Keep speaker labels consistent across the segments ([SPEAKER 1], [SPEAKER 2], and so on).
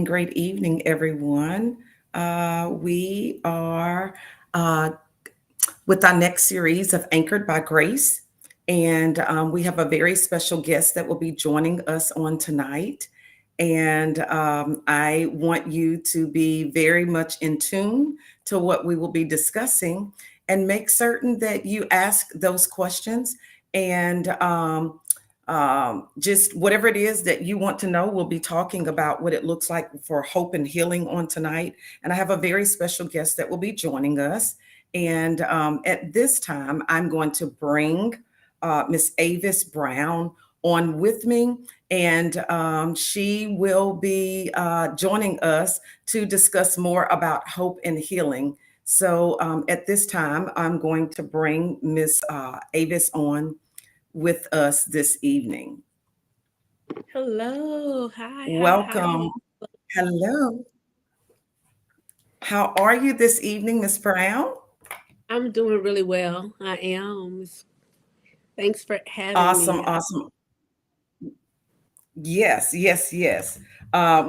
[SPEAKER 1] great evening, everyone. We are with our next series of Anchored by Grace, and we have a very special guest that will be joining us on tonight. And I want you to be very much in tune to what we will be discussing and make certain that you ask those questions and just whatever it is that you want to know. We'll be talking about what it looks like for hope and healing on tonight. And I have a very special guest that will be joining us. And at this time, I'm going to bring Miss Avis Brown on with me, and she will be joining us to discuss more about hope and healing. So at this time, I'm going to bring Miss Avis on with us this evening.
[SPEAKER 2] Hello. Hi.
[SPEAKER 1] Welcome. Hello. How are you this evening, Miss Brown?
[SPEAKER 2] I'm doing really well. I am. Thanks for having
[SPEAKER 1] Awesome,
[SPEAKER 2] me.
[SPEAKER 1] awesome. Yes, yes, yes.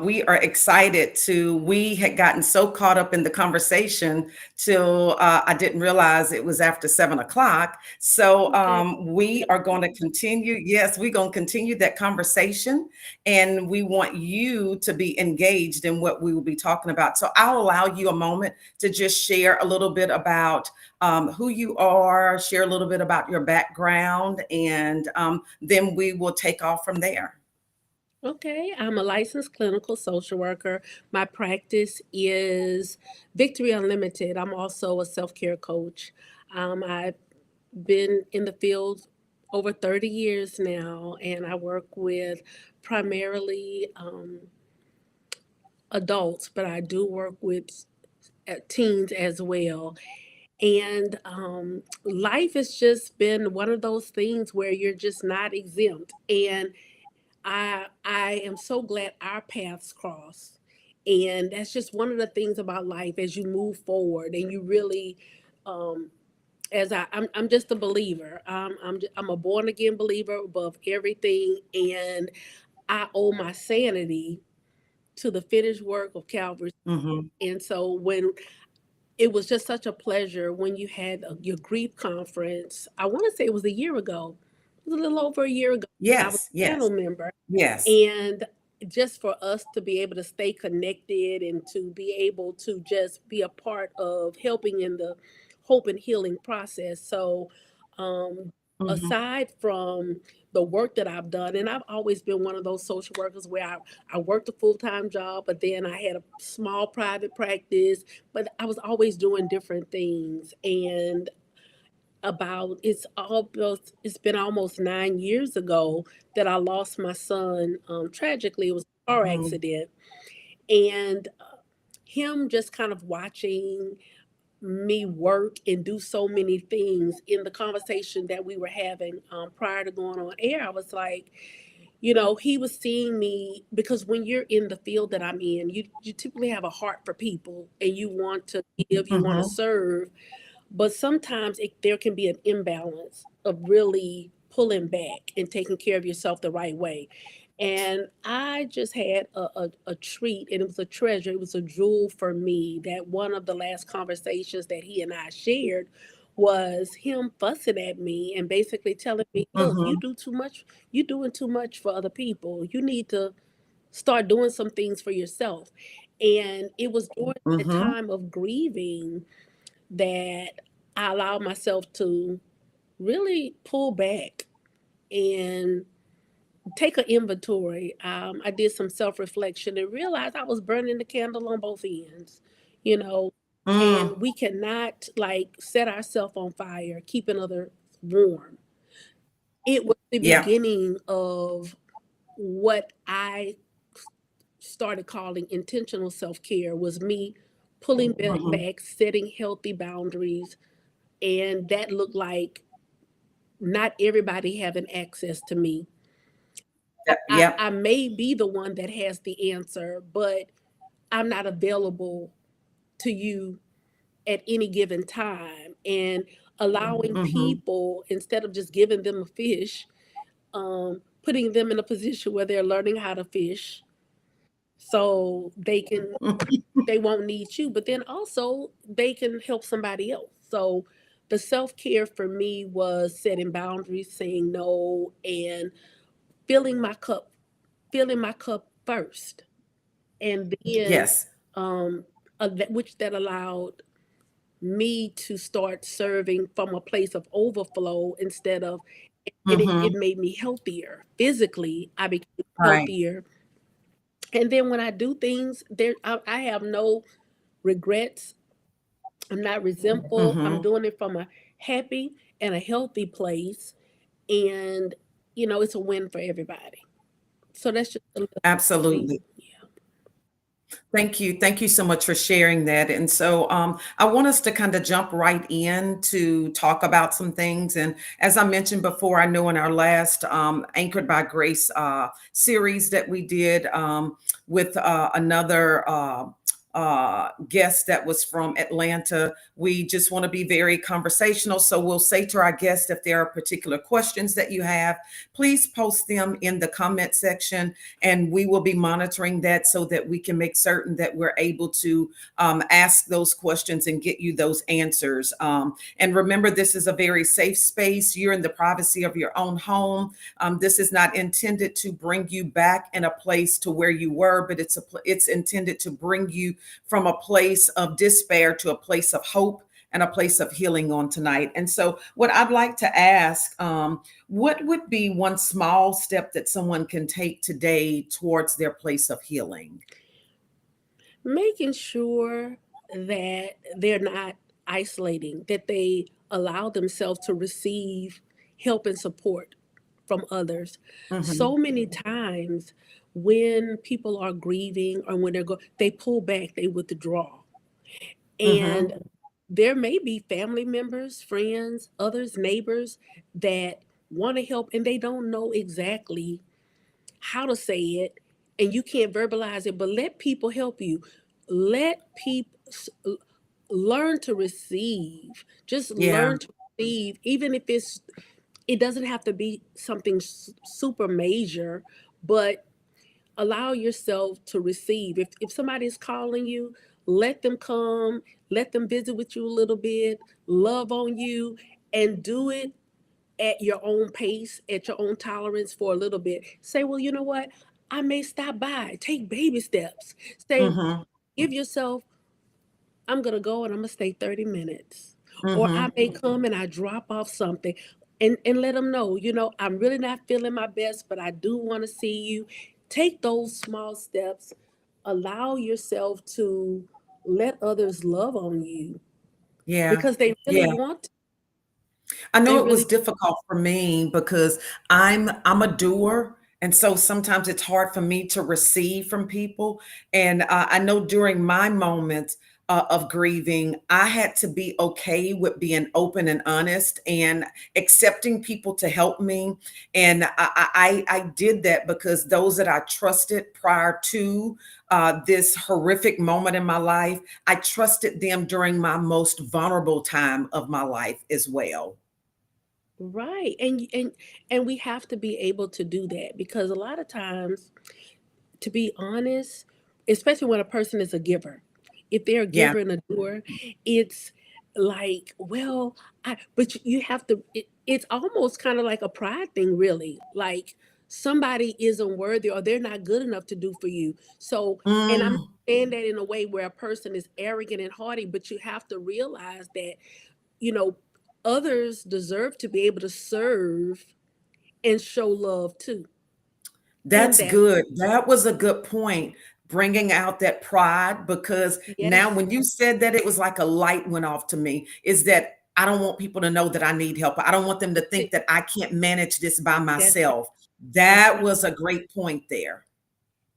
[SPEAKER 1] We are excited to. We had gotten so caught up in the conversation till I didn't realize it was after 7 o'clock. So
[SPEAKER 2] Okay.
[SPEAKER 1] we are going to continue. Yes, we're going to continue that conversation, and we want you to be engaged in what we will be talking about. So I'll allow you a moment to just share a little bit about who you are, share a little bit about your background, and then we will take off from there.
[SPEAKER 2] Okay. I'm a licensed clinical social worker. My practice is Victory Unlimited. I'm also a self care coach. I've been in the field over 30 years now, and I work with primarily adults, but I do work with teens as well. And life has just been one of those things where you're just not exempt. And I am so glad our paths cross. And that's just one of the things about life as you move forward and you really, um, I'm just a believer. I'm a born again believer above everything, and I owe my sanity to the finished work of Calvary.
[SPEAKER 1] Hmm.
[SPEAKER 2] And so when it was just such a pleasure when you had your grief conference. I want to say it was a year ago. It was a little over a year ago. I was
[SPEAKER 1] Yes,
[SPEAKER 2] a
[SPEAKER 1] yes,
[SPEAKER 2] panel member.
[SPEAKER 1] yes.
[SPEAKER 2] And just for us to be able to stay connected and to be able to just be a part of helping in the hope and healing process. So, um,
[SPEAKER 1] Hmm.
[SPEAKER 2] aside from the work that I've done, and I've always been one of those social workers where I worked a full time job, but then I had a small private practice, but I was always doing different things. And it's been almost 9 years ago that I lost my son. Tragically, it was a car
[SPEAKER 1] Hmm.
[SPEAKER 2] accident, and him just kind of watching me work and do so many things in the conversation that we were having prior to going on air. I was like, he was seeing me because when you're in the field that I'm in, you typically have a heart for people and you want to give, you want to
[SPEAKER 1] Hmm.
[SPEAKER 2] serve, but sometimes there can be an imbalance of really pulling back and taking care of yourself the right way. And I just had a treat, and it was a treasure. It was a jewel for me that one of the last conversations that he and I shared was him fussing at me and basically telling me, look, you
[SPEAKER 1] Hmm.
[SPEAKER 2] do too much. You're doing too much for other people. You need to start doing some things for yourself. And it was during the
[SPEAKER 1] Hmm.
[SPEAKER 2] time of grieving that I allowed myself to really pull back and take an inventory. I did some self reflection and realized I was burning the candle on both ends, you know,
[SPEAKER 1] Mm.
[SPEAKER 2] and we cannot like set ourselves on fire, keeping others warm. It was the
[SPEAKER 1] Yeah.
[SPEAKER 2] beginning of what I started calling intentional self care was me pulling
[SPEAKER 1] Hmm.
[SPEAKER 2] back, setting healthy boundaries, and that looked like not everybody having access to me.
[SPEAKER 1] Yep.
[SPEAKER 2] I
[SPEAKER 1] Yep.
[SPEAKER 2] may be the one that has the answer, but I'm not available to you at any given time. And allowing
[SPEAKER 1] Hmm.
[SPEAKER 2] people, instead of just giving them a fish, putting them in a position where they're learning how to fish, so they won't need you, but then also they can help somebody else. So the self-care for me was setting boundaries, saying no, and filling my cup, filling my cup first. And then
[SPEAKER 1] Yes.
[SPEAKER 2] um which that allowed me to start serving from a place of overflow instead of, and it
[SPEAKER 1] Mm-hmm.
[SPEAKER 2] made me healthier physically. I became
[SPEAKER 1] Right.
[SPEAKER 2] healthier. And then when I do things there, I have no regrets. I'm not resentful. I'm
[SPEAKER 1] Mm-hmm.
[SPEAKER 2] doing it from a happy and a healthy place. And, it's a win for everybody. So that's just a little about me.
[SPEAKER 1] Absolutely.
[SPEAKER 2] Yeah.
[SPEAKER 1] Thank you. Thank you so much for sharing that. And so I want us to kind of jump right in to talk about some things. And as I mentioned before, I know in our last Anchored by Grace series that we did with another guest that was from Atlanta, we just want to be very conversational. So we'll say to our guests, if there are particular questions that you have, please post them in the comment section, and we will be monitoring that so that we can make certain that we're able to ask those questions and get you those answers. And remember, this is a very safe space. You're in the privacy of your own home. This is not intended to bring you back in a place to where you were, but it's intended to bring you from a place of despair to a place of hope and a place of healing on tonight. And so, what I'd like to ask, what would be one small step that someone can take today towards their place of healing?
[SPEAKER 2] Making sure that they're not isolating, that they allow themselves to receive help and support from others.
[SPEAKER 1] Hmm.
[SPEAKER 2] So many times when people are grieving or when they pull back, they withdraw. And
[SPEAKER 1] Hmm.
[SPEAKER 2] there may be family members, friends, others, neighbors that want to help and they don't know exactly how to say it, and you can't verbalize it, but let people help you. Let people learn to receive. Just
[SPEAKER 1] Yeah.
[SPEAKER 2] learn to receive, even if it doesn't have to be something super major, but allow yourself to receive. If somebody is calling you, let them come, let them visit with you a little bit, love on you, and do it at your own pace, at your own tolerance for a little bit. Say, well, you know what? I may stop by. Take baby steps. Say,
[SPEAKER 1] Hmm.
[SPEAKER 2] give yourself, I'm going to go and I'm going to stay 30 minutes. Or I
[SPEAKER 1] Hmm.
[SPEAKER 2] may come and I drop off something and let them know, I'm really not feeling my best, but I do want to see you. Take those small steps. Allow yourself to let others love on you
[SPEAKER 1] Yeah.
[SPEAKER 2] because they really
[SPEAKER 1] Yeah.
[SPEAKER 2] want to.
[SPEAKER 1] I know
[SPEAKER 2] They
[SPEAKER 1] it was
[SPEAKER 2] really,
[SPEAKER 1] difficult for me because I'm a doer, and so sometimes it's hard for me to receive from people. And I know during my moments of grieving, I had to be okay with being open and honest and accepting people to help me. And I did that because those that I trusted prior to this horrific moment in my life, I trusted them during my most vulnerable time of my life as well.
[SPEAKER 2] right. And we have to be able to do that because a lot of times, to be honest, especially when a person is a giver, if they're a
[SPEAKER 1] Yeah.
[SPEAKER 2] giver and a doer, it's like, well, but you have to, it's almost kind of like a pride thing, really. Like somebody isn't worthy or they're not good enough to do for you. So, and I'm not
[SPEAKER 1] Mm,
[SPEAKER 2] saying that in a way where a person is arrogant and haughty, but you have to realize that, you know, others deserve to be able to serve and show love too. And
[SPEAKER 1] that's
[SPEAKER 2] that,
[SPEAKER 1] good. That was a good point, bringing out that pride, because now
[SPEAKER 2] yes,
[SPEAKER 1] when you said that, it was like a light went off to me. Is that I don't want people to know that I need help. I don't want them to think that I can't manage this by
[SPEAKER 2] that's right.
[SPEAKER 1] myself.
[SPEAKER 2] That's
[SPEAKER 1] That
[SPEAKER 2] right.
[SPEAKER 1] was a great point there.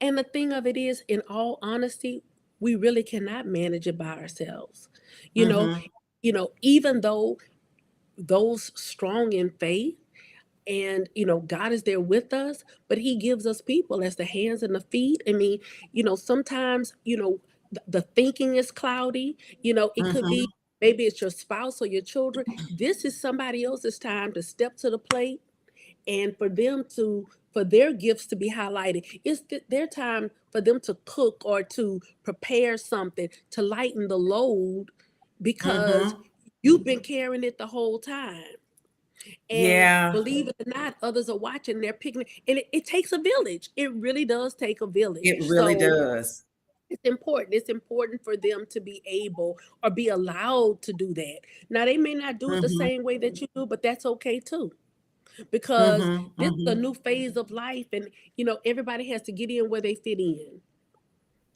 [SPEAKER 2] And the thing of it is, in all honesty, we really cannot manage it by ourselves. You know,
[SPEAKER 1] Hmm.
[SPEAKER 2] even though those strong in faith and God is there with us, but he gives us people as the hands and the feet. I mean, sometimes, the thinking is cloudy. It could be
[SPEAKER 1] Hmm.
[SPEAKER 2] maybe it's your spouse or your children. This is somebody else's time to step to the plate and for their gifts to be highlighted. It's their time for them to cook or to prepare something to lighten the load because
[SPEAKER 1] Mm-hmm.
[SPEAKER 2] you've been carrying it the whole time. And
[SPEAKER 1] Yeah,
[SPEAKER 2] believe it or not, others are watching, they're picking it. And it takes a village. It really does take a
[SPEAKER 1] it
[SPEAKER 2] village.
[SPEAKER 1] really
[SPEAKER 2] So
[SPEAKER 1] does.
[SPEAKER 2] it's important. It's important for them to be able or be allowed to do that. Now, they may not do it the
[SPEAKER 1] Mm-hmm.
[SPEAKER 2] same way that you do, but that's okay too. Because
[SPEAKER 1] Mm-hmm.
[SPEAKER 2] this is a
[SPEAKER 1] Mm-hmm.
[SPEAKER 2] new phase of life, and everybody has to get in where they fit in.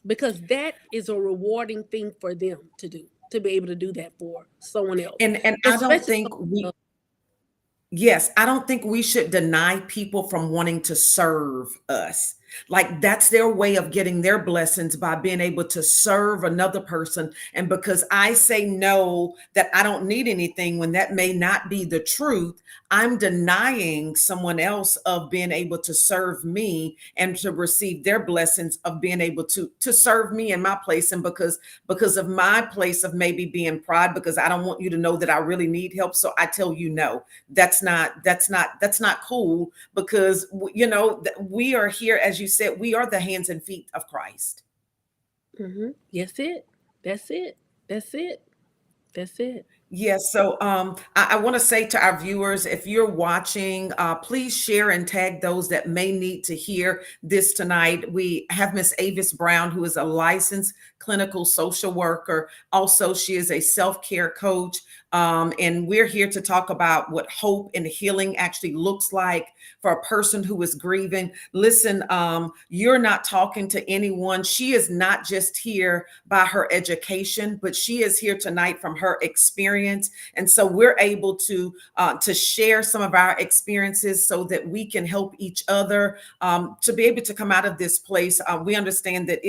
[SPEAKER 2] Because that is a rewarding thing for them to do, to be able to do that for someone else.
[SPEAKER 1] And I don't
[SPEAKER 2] Especially
[SPEAKER 1] think we Yes, I don't think we should deny people from wanting to serve us. Like that's their way of getting their blessings by being able to serve another person. And because I say no, that I don't need anything when that may not be the truth, I'm denying someone else of being able to serve me and to receive their blessings of being able to serve me in my place. And because of my place of maybe being pride, because I don't want you to know that I really need help. So I tell you no, that's not cool because we are here, as you said, we are the hands and feet of Christ.
[SPEAKER 2] Yes, it. That's it. That's it. That's it.
[SPEAKER 1] Yes, so I want to say to our viewers, if you're watching, please share and tag those that may need to hear this tonight. We have Miss Avis Brown, who is a licensed clinical social worker. Also, she is a self-care coach. And we're here to talk about what hope and healing actually looks like for a person who is grieving. Listen, you're not talking to anyone. She is not just here by her education, but she is here tonight from her experience. And so we're able to share some of our experiences so that we can help each other to be able to come out of this place. We understand that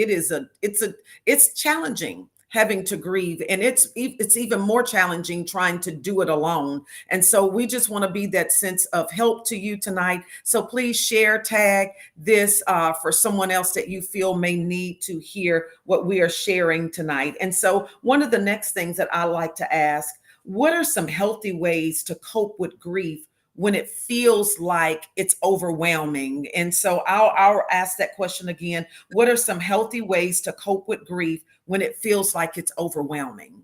[SPEAKER 1] it's challenging having to grieve, and it's even more challenging trying to do it alone. And so we just want to be that sense of help to you tonight. So please share, tag this for someone else that you feel may need to hear what we are sharing tonight. And so one of the next things that I like to ask, what are some healthy ways to cope with grief when it feels like it's overwhelming? And so I'll ask that question again. What are some healthy ways to cope with grief when it feels like it's overwhelming?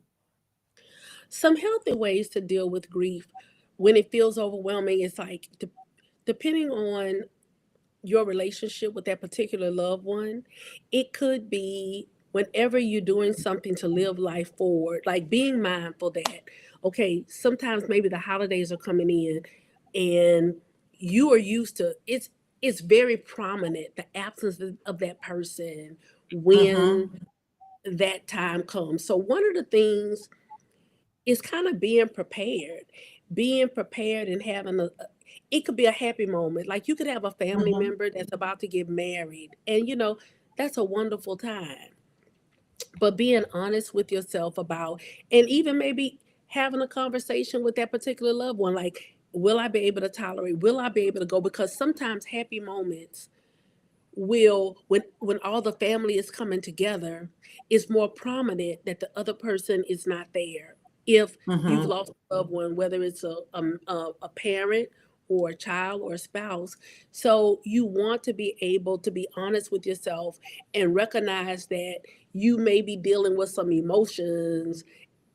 [SPEAKER 2] Some healthy ways to deal with grief when it feels overwhelming is like depending on your relationship with that particular loved one, it could be whenever you're doing something to live life forward, like being mindful that, okay, sometimes maybe the holidays are coming in and you are used to it's very prominent the absence of that person when
[SPEAKER 1] Mm-hmm.
[SPEAKER 2] that time comes. So one of the things is kind of being prepared and having it could be a happy moment. Like you could have a family
[SPEAKER 1] Mm-hmm.
[SPEAKER 2] member that's about to get married, and that's a wonderful time. But being honest with yourself about, and even maybe having a conversation with that particular loved one, like, will I be able to tolerate? Will I be able to go? Because sometimes happy moments will when all the family is coming together, it's more prominent that the other person is not there if you've
[SPEAKER 1] Mm-hmm.
[SPEAKER 2] lost a loved one, whether it's a parent or a child or a spouse. So you want to be able to be honest with yourself and recognize that you may be dealing with some emotions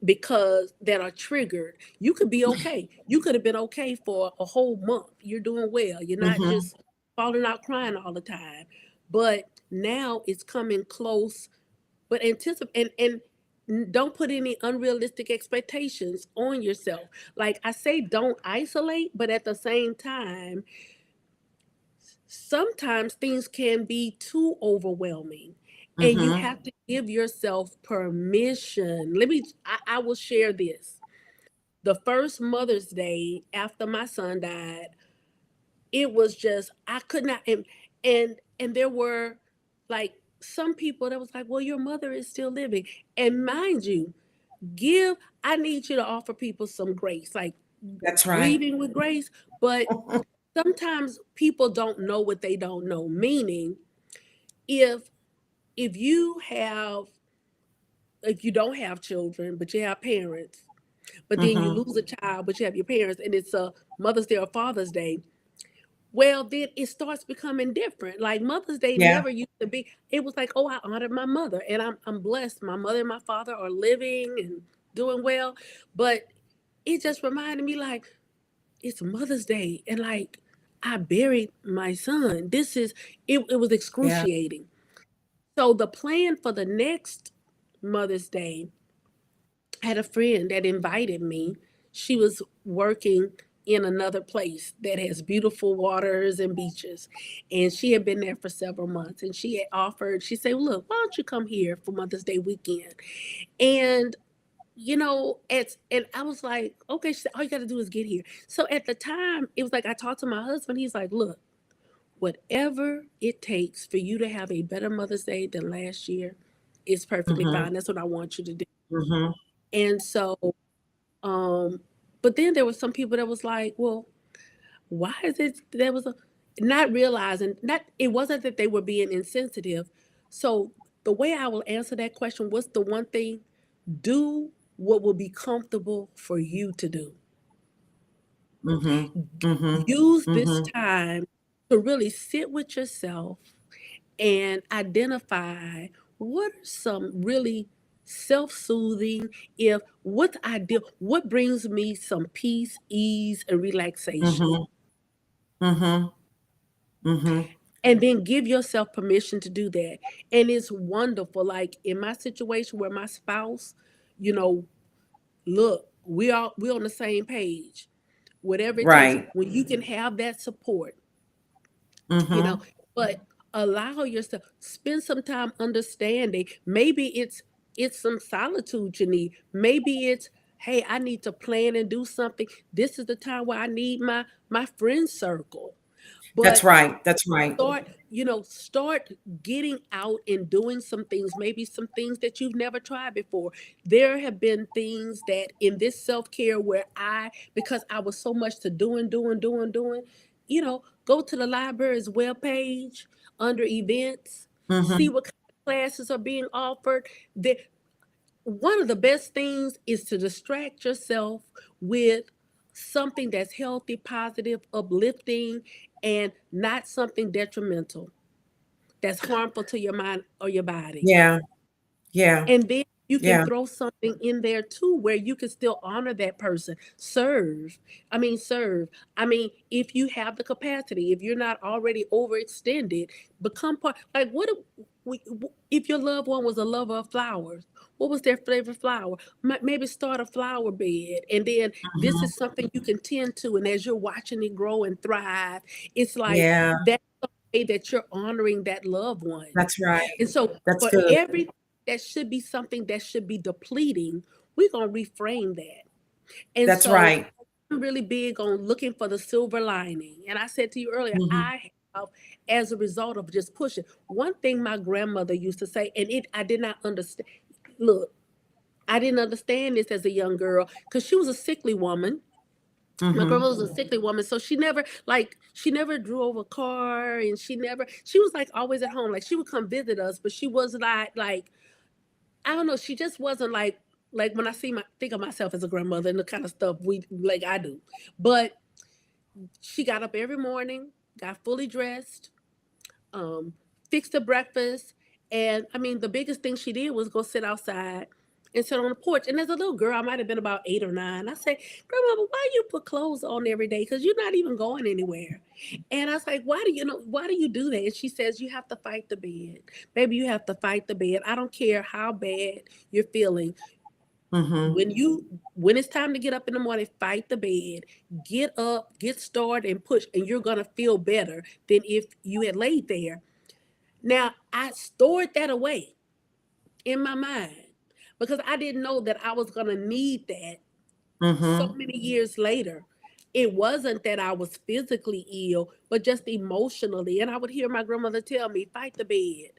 [SPEAKER 2] because that are triggered. You could be okay. You could have been okay for a whole month. You're doing well. You're not
[SPEAKER 1] Mm-hmm.
[SPEAKER 2] just falling out crying all the time. But now it's coming close. But anticipate and don't put any unrealistic expectations on yourself. Like I say, don't isolate, but at the same time, sometimes things can be too overwhelming. And you
[SPEAKER 1] Mm-hmm.
[SPEAKER 2] have to give yourself permission. I will share this. The first Mother's Day after my son died, it was just I could not and there were like some people that was like, well, your mother is still living. And mind you, give I need you to offer people some grace, like
[SPEAKER 1] That's right.
[SPEAKER 2] grieving with grace. But sometimes people don't know what they don't know. Meaning, if if you have if you don't have children but you have parents, but then you
[SPEAKER 1] Mm-hmm.
[SPEAKER 2] lose a child but you have your parents and it's a Mother's Day or Father's Day, Well, then it starts becoming different. Like Mother's Day
[SPEAKER 1] Yeah.
[SPEAKER 2] never used to be. It was like, oh, I honored my mother, and I'm blessed. My mother and my father are living and doing well, but it just reminded me like it's Mother's Day, and like I buried my son. This is it. It was
[SPEAKER 1] Yeah.
[SPEAKER 2] excruciating. So the plan for the next Mother's Day, I had a friend that invited me. She was working in another place that has beautiful waters and beaches. And she had been there for several months. And she had offered, she said, look, why don't you come here for Mother's Day weekend? And it's and I was like, okay, she said, all you gotta do is get here. So at the time, it was like I talked to my husband, he's like, look, whatever it takes for you to have a better Mother's Day than last year is perfectly
[SPEAKER 1] Mm-hmm.
[SPEAKER 2] fine. That's what I want you to do.
[SPEAKER 1] Mm-hmm.
[SPEAKER 2] And so um, but then there was some people that was like, well, why is it there was a not realizing not it wasn't that they were being insensitive. So the way I will answer that question, what's the one thing? Do what will be comfortable for you to do.
[SPEAKER 1] Mm-hmm. Mm-hmm.
[SPEAKER 2] Use this
[SPEAKER 1] Mm-hmm.
[SPEAKER 2] time to really sit with yourself and identify what are some really self-soothing if what's ideal what brings me some peace, ease, and relaxation,
[SPEAKER 1] Mm-hmm. Mm-hmm. Mm-hmm.
[SPEAKER 2] and then give yourself permission to do that. And it's wonderful, like in my situation where my spouse, you know look, we're on the same page, whatever it takes,
[SPEAKER 1] Right.
[SPEAKER 2] when you can have that support, you know
[SPEAKER 1] Mm-hmm.
[SPEAKER 2] but allow yourself spend some time understanding. Maybe it's some solitude you need. Maybe it's, hey, I need to plan and do something. This is the time where I need my friend circle.
[SPEAKER 1] That's
[SPEAKER 2] But
[SPEAKER 1] right. That's right.
[SPEAKER 2] start getting out and doing some things, maybe some things that you've never tried before. There have been things that in this self-care where because I was so much to doing, go to the library's webpage under events, see
[SPEAKER 1] Mm-hmm.
[SPEAKER 2] what kind of classes are being offered. One of the best things is to distract yourself with something that's healthy, positive, uplifting, and not something detrimental that's harmful to your mind or your body.
[SPEAKER 1] Yeah. Yeah.
[SPEAKER 2] And then you can
[SPEAKER 1] Yeah.
[SPEAKER 2] throw something in there too where you can still honor that person. Serve. I mean, if you have the capacity, if you're not already overextended, become part. Like, if your loved one was a lover of flowers? What was their favorite flower? Maybe start a flower bed, and then this
[SPEAKER 1] Mm-hmm.
[SPEAKER 2] is something you can tend to. And as you're watching it grow and thrive, it's like
[SPEAKER 1] Yeah.
[SPEAKER 2] that's the way that you're honoring that loved one.
[SPEAKER 1] That's right.
[SPEAKER 2] And so
[SPEAKER 1] That's
[SPEAKER 2] for
[SPEAKER 1] good.
[SPEAKER 2] every that should be something that should be depleting, we're gonna reframe that. And
[SPEAKER 1] That's
[SPEAKER 2] so
[SPEAKER 1] right.
[SPEAKER 2] I'm really big on looking for the silver lining. And I said to you earlier,
[SPEAKER 1] Mm-hmm.
[SPEAKER 2] I have, as a result of just pushing. One thing my grandmother used to say, and it I did not understand. Look, I didn't understand this as a young girl because she was a sickly woman. My
[SPEAKER 1] Mm-hmm.
[SPEAKER 2] grandma was a sickly woman, so she never drew over a car, and she was like always at home. Like she would come visit us, but she was not like, I don't know. She just wasn't like when I think of myself as a grandmother and the kind of stuff we like I do. But she got up every morning, got fully dressed, um, fixed her breakfast, and I mean the biggest thing she did was go sit outside and sit on the porch. And as a little girl, I might have been about 8 or 9. I say, Grandma, why you put clothes on every day? Because you're not even going anywhere. And I was like, why do you do that? And she says, you have to fight the bed. Baby, you have to fight the bed. I don't care how bad you're feeling.
[SPEAKER 1] Mm-hmm.
[SPEAKER 2] When it's time to get up in the morning, fight the bed, get up, get started, and push, and you're gonna feel better than if you had laid there. Now I stored that away in my mind because I didn't know that I was gonna need that so
[SPEAKER 1] Mm-hmm.
[SPEAKER 2] many years later. It wasn't that I was physically ill, but just emotionally. And I would hear my grandmother tell me, fight the bed.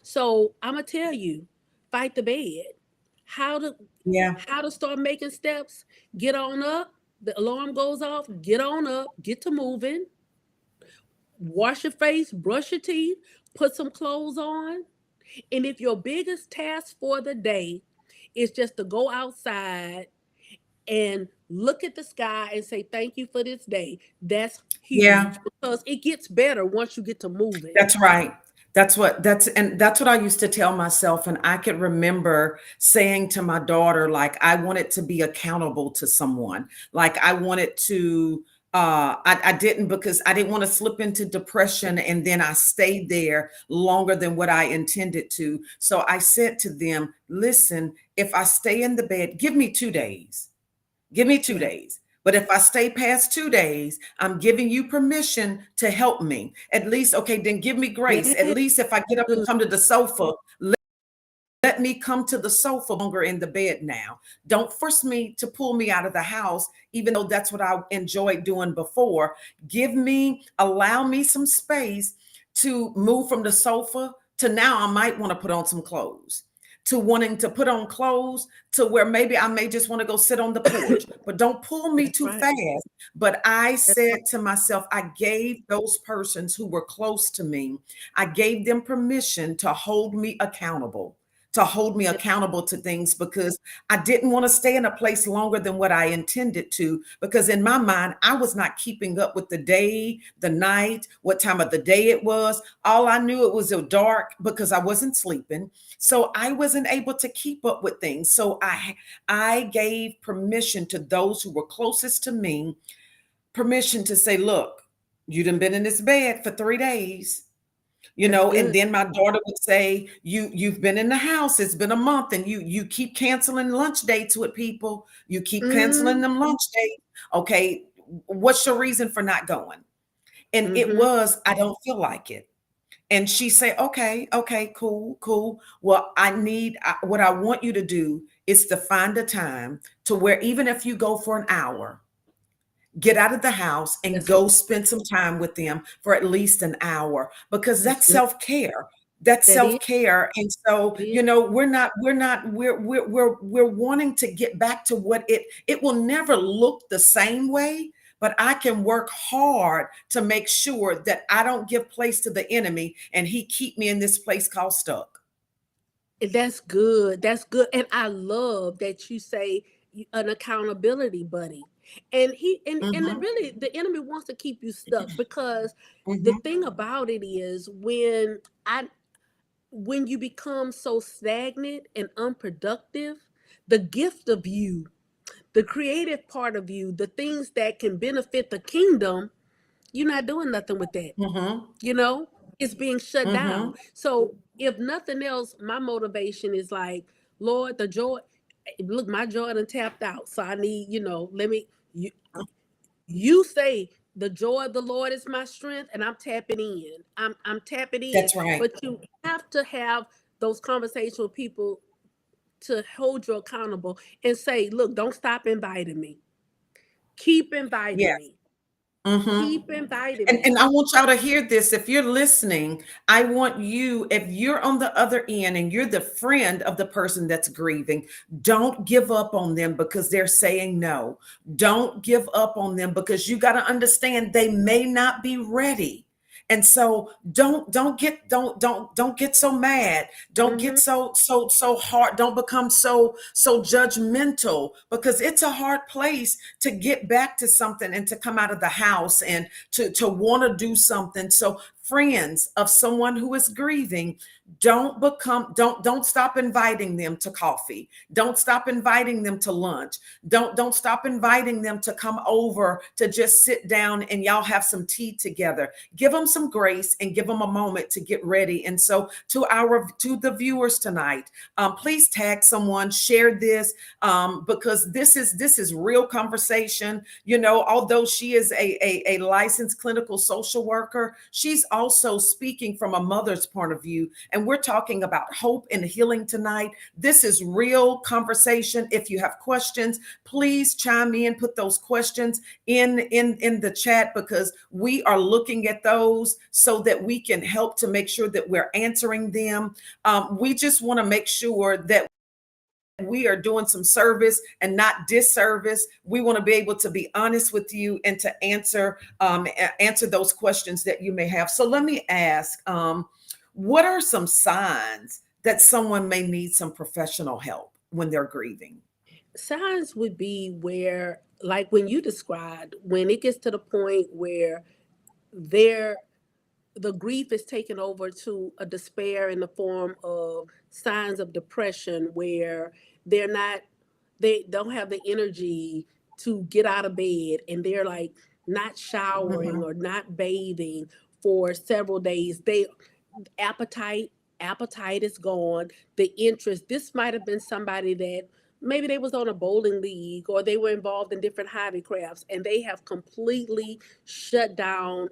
[SPEAKER 2] So I'm gonna tell you, fight the bed. How to
[SPEAKER 1] Yeah.
[SPEAKER 2] how to start making steps? Get on up. The alarm goes off. Get on up. Get to moving. Wash your face. Brush your teeth. Put some clothes on. And if your biggest task for the day is just to go outside and look at the sky and say thank you for this day, that's
[SPEAKER 1] Yeah.
[SPEAKER 2] huge because it gets better once you get to moving.
[SPEAKER 1] That's right. That's what I used to tell myself. And I could remember saying to my daughter, like, I wanted to be accountable to someone. Like, I wanted to, I didn't, because I didn't want to slip into depression and then I stayed there longer than what I intended to. So I said to them, listen, if I stay in the bed, give me 2 days. Give me two
[SPEAKER 2] Yeah.
[SPEAKER 1] days. But if I stay past 2 days, I'm giving you permission to help me. At least, okay, then give me grace. At
[SPEAKER 2] Yes.
[SPEAKER 1] least if I get up and
[SPEAKER 2] Good.
[SPEAKER 1] come to the sofa, let me come to the sofa longer in the bed now. Don't force me to pull me out of the house, even though that's what I enjoyed doing before. Allow me some space to move from the sofa to now I might want to put on some clothes, to wanting to put on clothes, to where maybe I may just want to go sit on the porch, but don't pull me
[SPEAKER 2] That's
[SPEAKER 1] too
[SPEAKER 2] right.
[SPEAKER 1] fast. But I
[SPEAKER 2] That's right.
[SPEAKER 1] said to myself, I gave those persons who were close to me, I gave them permission to hold me
[SPEAKER 2] That-
[SPEAKER 1] accountable to things, because I didn't want to stay in a place longer than what I intended to. Because in my mind, I was not keeping up with the day, the night, what time of the day it was. All I knew, it was dark because I wasn't sleeping. So I wasn't able to keep up with things. So I gave permission to those who were closest to me, permission to say, look, you done been in this bed for 3 days.
[SPEAKER 2] That's
[SPEAKER 1] And
[SPEAKER 2] good.
[SPEAKER 1] then my daughter would say, you've been in the house, it's been a month, and you keep canceling lunch dates with people, you keep canceling
[SPEAKER 2] Mm,
[SPEAKER 1] them lunch dates. Okay, what's your reason for not going? And it
[SPEAKER 2] mm-hmm.
[SPEAKER 1] was, I don't feel like it. And she say, okay, cool. Well, what I want you to do is to find a time to where, even if you go for an hour, get out of the house and
[SPEAKER 2] That's right.
[SPEAKER 1] go spend some time with them for at least an hour, because
[SPEAKER 2] That's
[SPEAKER 1] that's
[SPEAKER 2] good.
[SPEAKER 1] self-care. That's
[SPEAKER 2] That is.
[SPEAKER 1] self-care. And so,
[SPEAKER 2] It is.
[SPEAKER 1] we're wanting to get back to what it will never look the same way, but I can work hard to make sure that I don't give place to the enemy and he keep me in this place called stuck.
[SPEAKER 2] That's good. That's good. And I love that you say an accountability buddy. And
[SPEAKER 1] Mm-hmm.
[SPEAKER 2] really the enemy wants to keep you stuck because the
[SPEAKER 1] Mm-hmm.
[SPEAKER 2] thing about it is I when you become so stagnant and unproductive, the gift of you, the creative part of you, the things that can benefit the kingdom, you're not doing nothing with that.
[SPEAKER 1] Mm-hmm.
[SPEAKER 2] You know, it's being shut down.
[SPEAKER 1] Mm-hmm.
[SPEAKER 2] So if nothing else, my motivation is like, Lord, the joy, look, my joy done tapped out. So I need, let me, you say the joy of the Lord is my strength, and I'm tapping in. I'm tapping in.
[SPEAKER 1] That's right.
[SPEAKER 2] But you have to have those conversations with people to hold you accountable and say, look, don't stop inviting me. Keep inviting
[SPEAKER 1] Yes.
[SPEAKER 2] me.
[SPEAKER 1] Mm-hmm.
[SPEAKER 2] Keep inviting
[SPEAKER 1] And
[SPEAKER 2] me.
[SPEAKER 1] I want y'all to hear this. If you're listening, I want you, if you're on the other end and you're the friend of the person that's grieving, don't give up on them because they're saying no. Don't give up on them, because you got to understand they may not be ready. And so don't get so mad. Don't get
[SPEAKER 2] Hmm.
[SPEAKER 1] so hard. Don't become so judgmental, because it's a hard place to get back to something and to come out of the house and to want to do something. So friends of someone who is grieving, don't stop inviting them to coffee. Don't stop inviting them to lunch. Don't stop inviting them to come over to just sit down and y'all have some tea together. Give them some grace and give them a moment to get ready. And so to the viewers tonight, please tag someone, share this, because this is real conversation. Although she is a licensed clinical social worker, she's also speaking from a mother's point of view. And we're talking about hope and healing tonight. This is real conversation. If you have questions, please chime in, put those questions in the chat, because we are looking at those so that we can help to make sure that we're answering them. We just want to make sure that we are doing some service and not disservice. We want to be able to be honest with you and to answer those questions that you may have. So let me ask, what are some signs that someone may need some professional help when they're grieving?
[SPEAKER 2] Signs would be where like when you described, when it gets to the point where they're the grief is taken over to a despair in the form of signs of depression where they're not they don't have the energy to get out of bed, and they're like not showering
[SPEAKER 1] Mhm.
[SPEAKER 2] or not bathing for several days. They appetite appetite is gone. The interest, this might have been somebody that maybe they was on a bowling league or they were involved in different hobby crafts, and they have completely shut down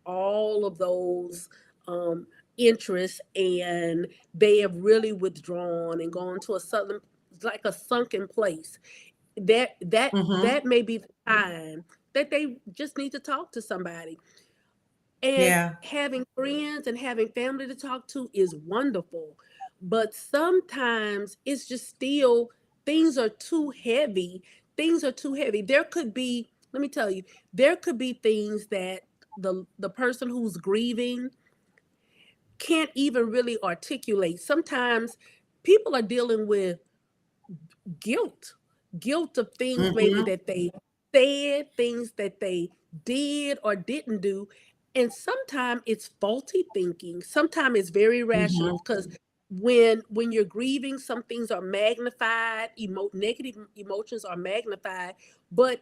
[SPEAKER 2] all of those um, interests, and they have really withdrawn and gone to a southern, like a sunken place. That
[SPEAKER 1] Mhm.
[SPEAKER 2] may be the time that they just need to talk to somebody. And
[SPEAKER 1] Yeah.
[SPEAKER 2] having friends and having family to talk to is wonderful, but sometimes it's just still, things are too heavy. Things are too heavy. There could be, let me tell you, there could be things that the person who's grieving can't even really articulate. Sometimes people are dealing with guilt, guilt of things maybe
[SPEAKER 1] Mhm.
[SPEAKER 2] that they said, things that they did or didn't do. And sometimes it's faulty thinking. Sometimes it's very
[SPEAKER 1] Mhm.
[SPEAKER 2] rational because when you're grieving, some things are magnified, negative emotions are magnified, but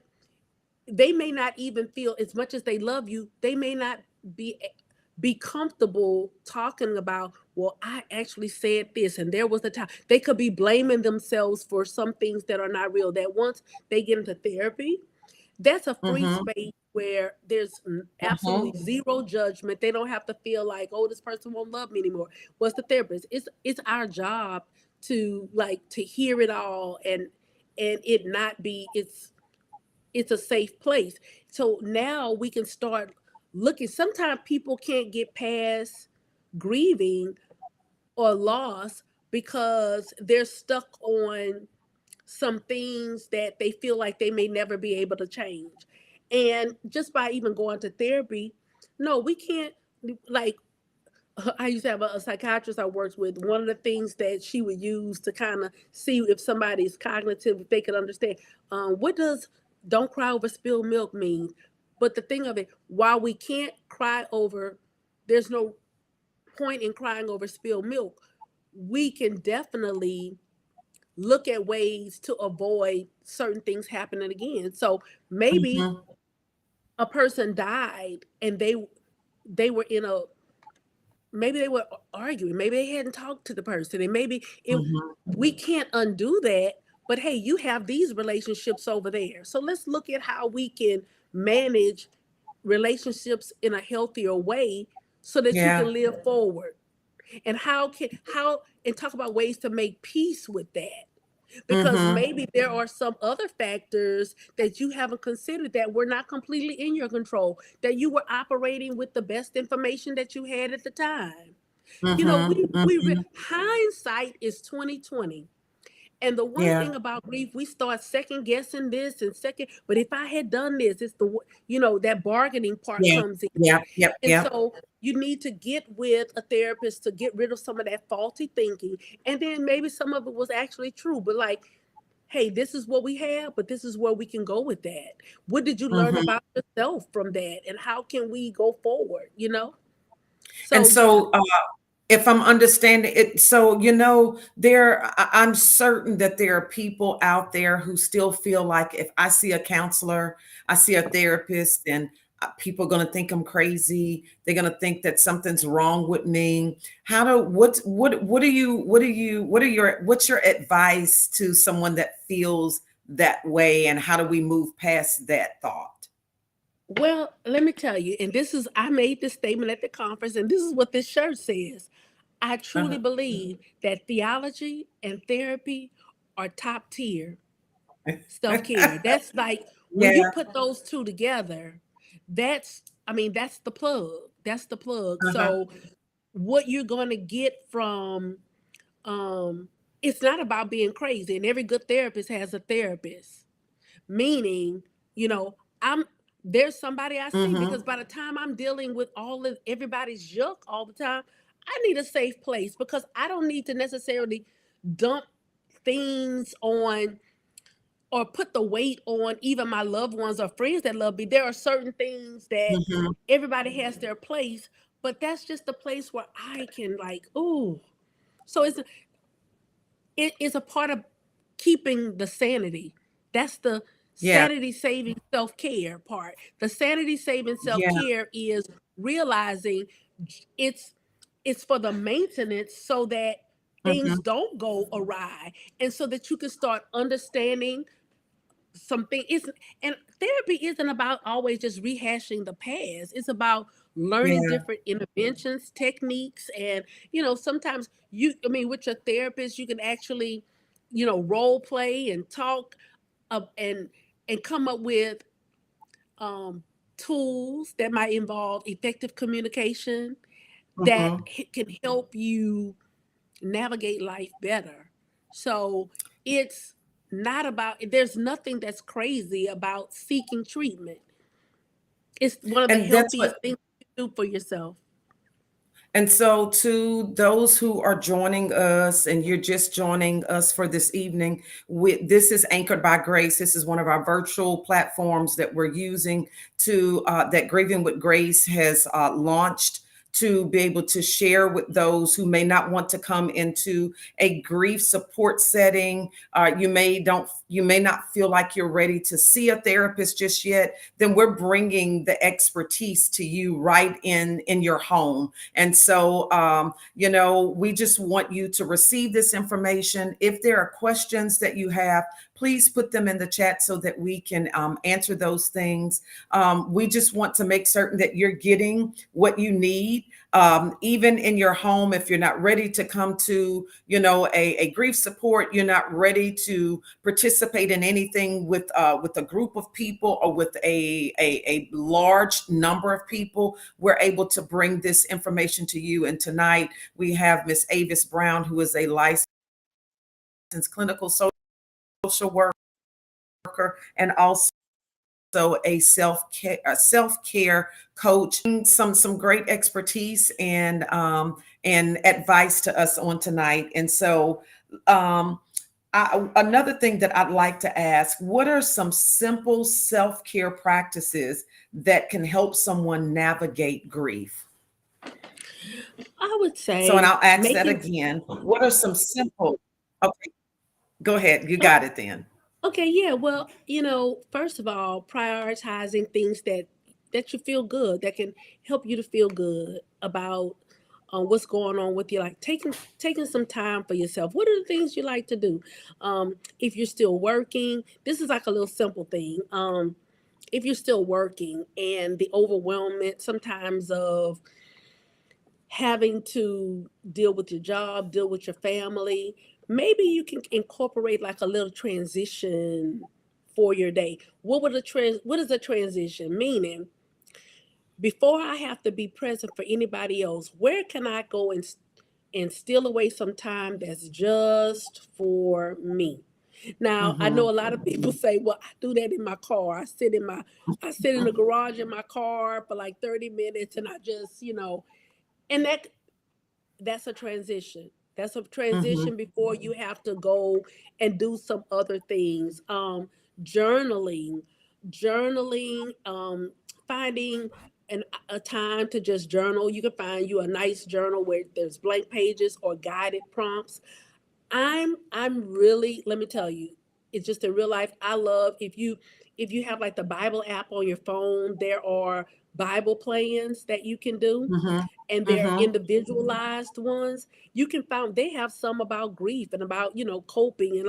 [SPEAKER 2] they may not even feel, as much as they love you, they may not be be comfortable talking about, well, I actually said this and there was a time. They could be blaming themselves for some things that are not real. That once they get into therapy, that's a free
[SPEAKER 1] Mhm.
[SPEAKER 2] space where there's absolutely
[SPEAKER 1] Mhm.
[SPEAKER 2] zero judgment. They don't have to feel like, oh, this person won't love me anymore. What's the therapist? It's our job to like to hear it all, and it not be, it's a safe place. So now we can start looking. Sometimes people can't get past grieving or loss because they're stuck on some things that they feel like they may never be able to change. And just by even going to therapy, no, we can't, like, I used to have a psychiatrist I worked with. One of the things that she would use to kind of see if somebody's cognitive, if they could understand, what does "don't cry over spilled milk" mean? But the thing of it, while we can't cry over, there's no point in crying over spilled milk. We can definitely look at ways to avoid certain things happening again. So maybe
[SPEAKER 1] Mhm.
[SPEAKER 2] a person died and they were in a, maybe they were arguing, maybe they hadn't talked to the person, and maybe it,
[SPEAKER 1] Mhm.
[SPEAKER 2] we can't undo that. But hey, you have these relationships over there, so let's look at how we can manage relationships in a healthier way so that you
[SPEAKER 1] Yeah.
[SPEAKER 2] can live forward. And how and talk about ways to make peace with that, because
[SPEAKER 1] Mhm.
[SPEAKER 2] maybe there are some other factors that you haven't considered that were not completely in your control, that you were operating with the best information that you had at the time. You know,
[SPEAKER 1] Mhm.
[SPEAKER 2] we
[SPEAKER 1] Mhm.
[SPEAKER 2] hindsight is 2020. And the one
[SPEAKER 1] Yeah.
[SPEAKER 2] thing about grief, we start second guessing this and second, but if I had done this, it's the, that bargaining part
[SPEAKER 1] Yeah.
[SPEAKER 2] comes in.
[SPEAKER 1] Yeah. Yep.
[SPEAKER 2] And
[SPEAKER 1] Yep.
[SPEAKER 2] so you need to get with a therapist to get rid of some of that faulty thinking. And then maybe some of it was actually true, but like, hey, this is what we have, but this is where we can go with that. What did you learn
[SPEAKER 1] Mhm.
[SPEAKER 2] about yourself from that? And how can we go forward,
[SPEAKER 1] And
[SPEAKER 2] So, yeah.
[SPEAKER 1] so, if I'm understanding it, so I'm certain that there are people out there who still feel like if I see a counselor, I see a therapist, and people are going to think I'm crazy. They're going to think that something's wrong with me. How do what do you what are your what's your advice to someone that feels that way, and how do we move past that thought?
[SPEAKER 2] Well, let me tell you, and this is, I made this statement at the conference, and this is what this shirt says. I truly
[SPEAKER 1] Uh-huh.
[SPEAKER 2] believe that theology and therapy are top tier self care. That's like when you
[SPEAKER 1] Yeah.
[SPEAKER 2] put those two together, that's, I mean, that's the plug. That's the plug.
[SPEAKER 1] Uh-huh.
[SPEAKER 2] So, what you're going to get from, um, it's not about being crazy, and every good therapist has a therapist, meaning, you know, I'm there's somebody I see, because
[SPEAKER 1] Mhm.
[SPEAKER 2] by the time I'm dealing with all of everybody's yuck all the time, I need a safe place, because I don't need to necessarily dump things on or put the weight on even my loved ones or friends that love me. There are certain things that
[SPEAKER 1] Mhm.
[SPEAKER 2] everybody has their place, but that's just the place where I can like, ooh. So it is a part of keeping the sanity. That's the
[SPEAKER 1] Yeah.
[SPEAKER 2] sanity saving self care part. The sanity saving self
[SPEAKER 1] Yeah.
[SPEAKER 2] care is realizing it's it's for the maintenance so that things
[SPEAKER 1] Mhm.
[SPEAKER 2] don't go awry, and so that you can start understanding something. It's and therapy isn't about always just rehashing the past. It's about learning
[SPEAKER 1] Yeah.
[SPEAKER 2] different interventions, techniques, and sometimes I mean, with your therapist, you can actually, role play and talk, and come up with um, tools that might involve effective communication that
[SPEAKER 1] Mhm.
[SPEAKER 2] can help you navigate life better. So it's not about, there's nothing that's crazy about seeking treatment. It's one of the
[SPEAKER 1] And that's what
[SPEAKER 2] healthiest things you do for yourself.
[SPEAKER 1] And so, to those who are joining us, and you're just joining us for this evening, this is Anchored by Grace. This is one of our virtual platforms that we're using that Grieving with Grace has launched to be able to share with those who may not want to come into a grief support setting. You may not feel like you're ready to see a therapist just yet. Then we're bringing the expertise to you right in your home. And so, we just want you to receive this information. If there are questions that you have, please put them in the chat so that we can answer those things. We just want to make certain that you're getting what you need. Even in your home, if you're not ready to come to, a grief support, you're not ready to participate in anything with a group of people or with a large number of people, we're able to bring this information to you. And tonight we have Miss Avis Brown, who is a licensed clinical social worker and also a self-care coach, some great expertise and advice to us on tonight. And so another thing that I'd like to ask, what are some simple self-care practices that can help someone navigate grief?
[SPEAKER 2] I would
[SPEAKER 1] So, and
[SPEAKER 2] say
[SPEAKER 1] I'll ask that
[SPEAKER 2] making,
[SPEAKER 1] again. What are some simple, okay, go ahead. You
[SPEAKER 2] oh,
[SPEAKER 1] got it then.
[SPEAKER 2] okay, yeah, well, first of all, prioritizing things that you feel good, that can help you to feel good about what's going on with you, like taking some time for yourself. What are the things you like to do? If you're still working, this is like a little simple thing. If you're still working and the overwhelmment sometimes of having to deal with your job, deal with your family, maybe you can incorporate like a little transition for your day. What is a transition? Meaning, before I have to be present for anybody else, where can I go and steal away some time that's just for me? Now, I
[SPEAKER 1] Mm-hmm.
[SPEAKER 2] know a lot of people say, "Well, I do that in my car. I sit in the garage in my car for like 30 minutes and I just, and that's a transition. That's a
[SPEAKER 1] Mm-hmm.
[SPEAKER 2] transition before you have to go and do some other things. Journaling, journaling, finding a time to just journal. You can find you a nice journal where there's blank pages or guided prompts. I'm really, let me tell you, it's just in real life. I love if you have like the Bible app on your phone, there are Bible plans that you can do,
[SPEAKER 1] Mm-hmm.
[SPEAKER 2] and they're
[SPEAKER 1] Mm-hmm.
[SPEAKER 2] individualized ones. You can find they have some about grief and about coping,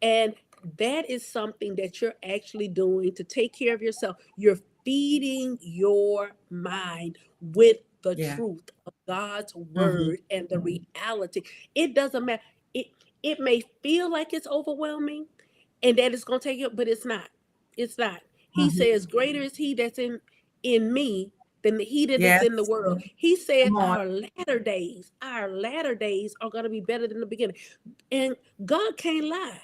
[SPEAKER 2] and that is something that you're actually doing to take care of yourself. You're feeding your mind with the
[SPEAKER 1] Yeah.
[SPEAKER 2] truth of God's
[SPEAKER 1] Mm-hmm.
[SPEAKER 2] word and the reality. It doesn't matter. It may feel like it's overwhelming and that it's going to take you, but it's not. It's not. He
[SPEAKER 1] Mm-hmm.
[SPEAKER 2] says, "Greater is He that's in me than he that is
[SPEAKER 1] Yes.
[SPEAKER 2] in the world." He said,
[SPEAKER 1] Come on.
[SPEAKER 2] our latter days are going to be better than the beginning, and God can't lie.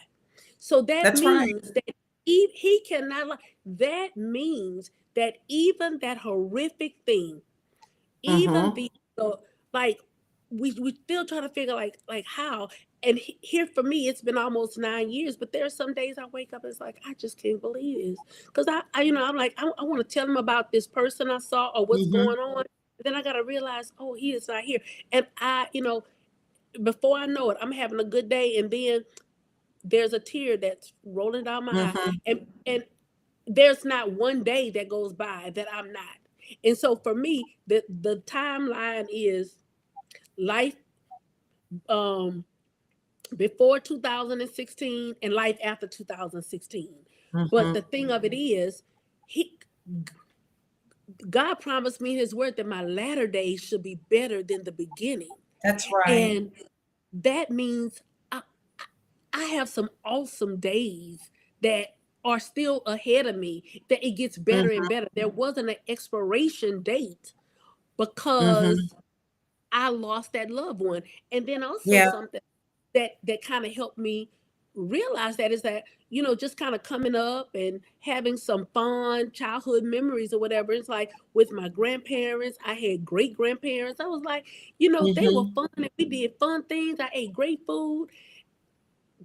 [SPEAKER 2] So that
[SPEAKER 1] That's right.
[SPEAKER 2] means that he cannot lie. That means that even that horrific thing, even
[SPEAKER 1] Mm-hmm.
[SPEAKER 2] the like we still try to figure like how. And here for me, it's been almost 9 years, but there are some days I wake up and it's like I just can't believe this, because I I'm like I want to tell them about this person I saw or what's
[SPEAKER 1] Hmm.
[SPEAKER 2] going on. But then I gotta realize, oh, he is not here, and before I know it, I'm having a good day, and then there's a tear that's rolling down my eye,
[SPEAKER 1] Hmm.
[SPEAKER 2] and there's not one day that goes by that I'm not. And so for me, the timeline is life um before 2016 and life after 2016. But
[SPEAKER 1] Hmm.
[SPEAKER 2] the thing of it is, he God promised me in his word that my latter days should be better than the beginning.
[SPEAKER 1] That's right.
[SPEAKER 2] And that means I, I have some awesome days that are still ahead of me, that it gets better and
[SPEAKER 1] Hmm.
[SPEAKER 2] better. There wasn't an expiration date
[SPEAKER 1] Hmm.
[SPEAKER 2] because I lost that loved one. And then also
[SPEAKER 1] Yeah,
[SPEAKER 2] something that kind of helped me realize that is that, just kind of coming up and having some fun childhood memories or whatever. It's like with my grandparents, I had great grandparents. I was like, they were
[SPEAKER 1] hmm,
[SPEAKER 2] fun and we did fun things. I ate great food.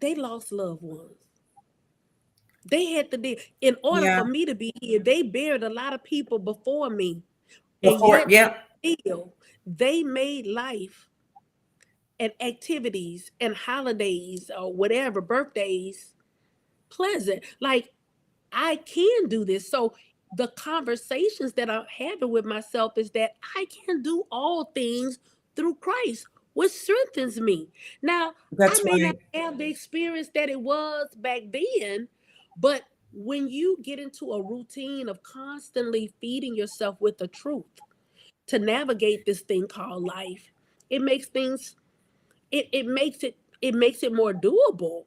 [SPEAKER 2] They lost loved ones. They had to be, in order
[SPEAKER 1] yeah.
[SPEAKER 2] for me to be here, they buried a lot of people before me. And
[SPEAKER 1] Before,
[SPEAKER 2] yet and
[SPEAKER 1] yeah,
[SPEAKER 2] still they made life and activities and holidays or whatever, birthdays, pleasant. Like, I can do this. So the conversations that I'm having with myself is that I can do all things through Christ, which strengthens me. Now, I
[SPEAKER 1] that's
[SPEAKER 2] may not
[SPEAKER 1] right.
[SPEAKER 2] have the experience that it was back then, but when you get into a routine of constantly feeding yourself with the truth to navigate this thing called life, it makes things it makes it more doable.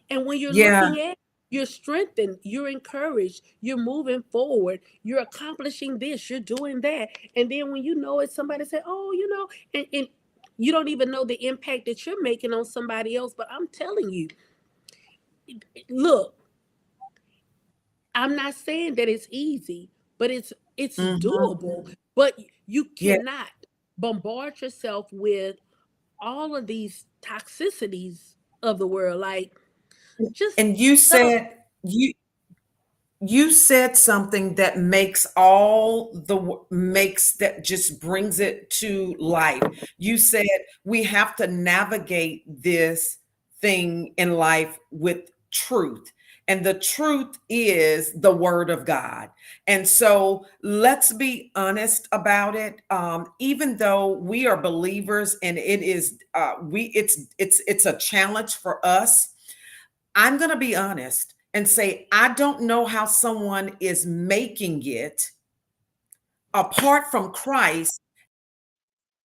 [SPEAKER 2] And when you're
[SPEAKER 1] Yeah,
[SPEAKER 2] looking at, you're strengthened, you're encouraged, you're moving forward, you're accomplishing this, you're doing that. And then when you know it, somebody say, oh, and you don't even know the impact that you're making on somebody else. But I'm telling you, look, I'm not saying that it's easy, but it's
[SPEAKER 1] hmm,
[SPEAKER 2] doable. But you
[SPEAKER 1] yeah.
[SPEAKER 2] cannot bombard yourself with all of these toxicities of the world. Like, just
[SPEAKER 1] And you
[SPEAKER 2] settle.
[SPEAKER 1] said you said something that makes all the makes that just brings it to life. You said we have to navigate this thing in life with truth, and the truth is the word of God. And so let's be honest about it. Even though we are believers and it is we it's a challenge for us, I'm going to be honest and say, I don't know how someone is making it apart from Christ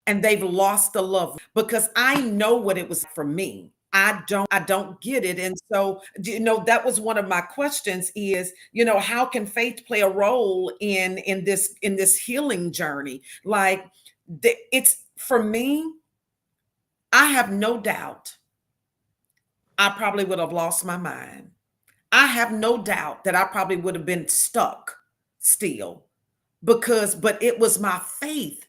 [SPEAKER 1] and they've lost the love, because I know what it was for me. I don't get it. And so, that was one of my questions is, how can faith play a role in this healing journey? Like, it's for me, I have no doubt I probably would have lost my mind. I have no doubt that I probably would have been stuck still, but it was my faith.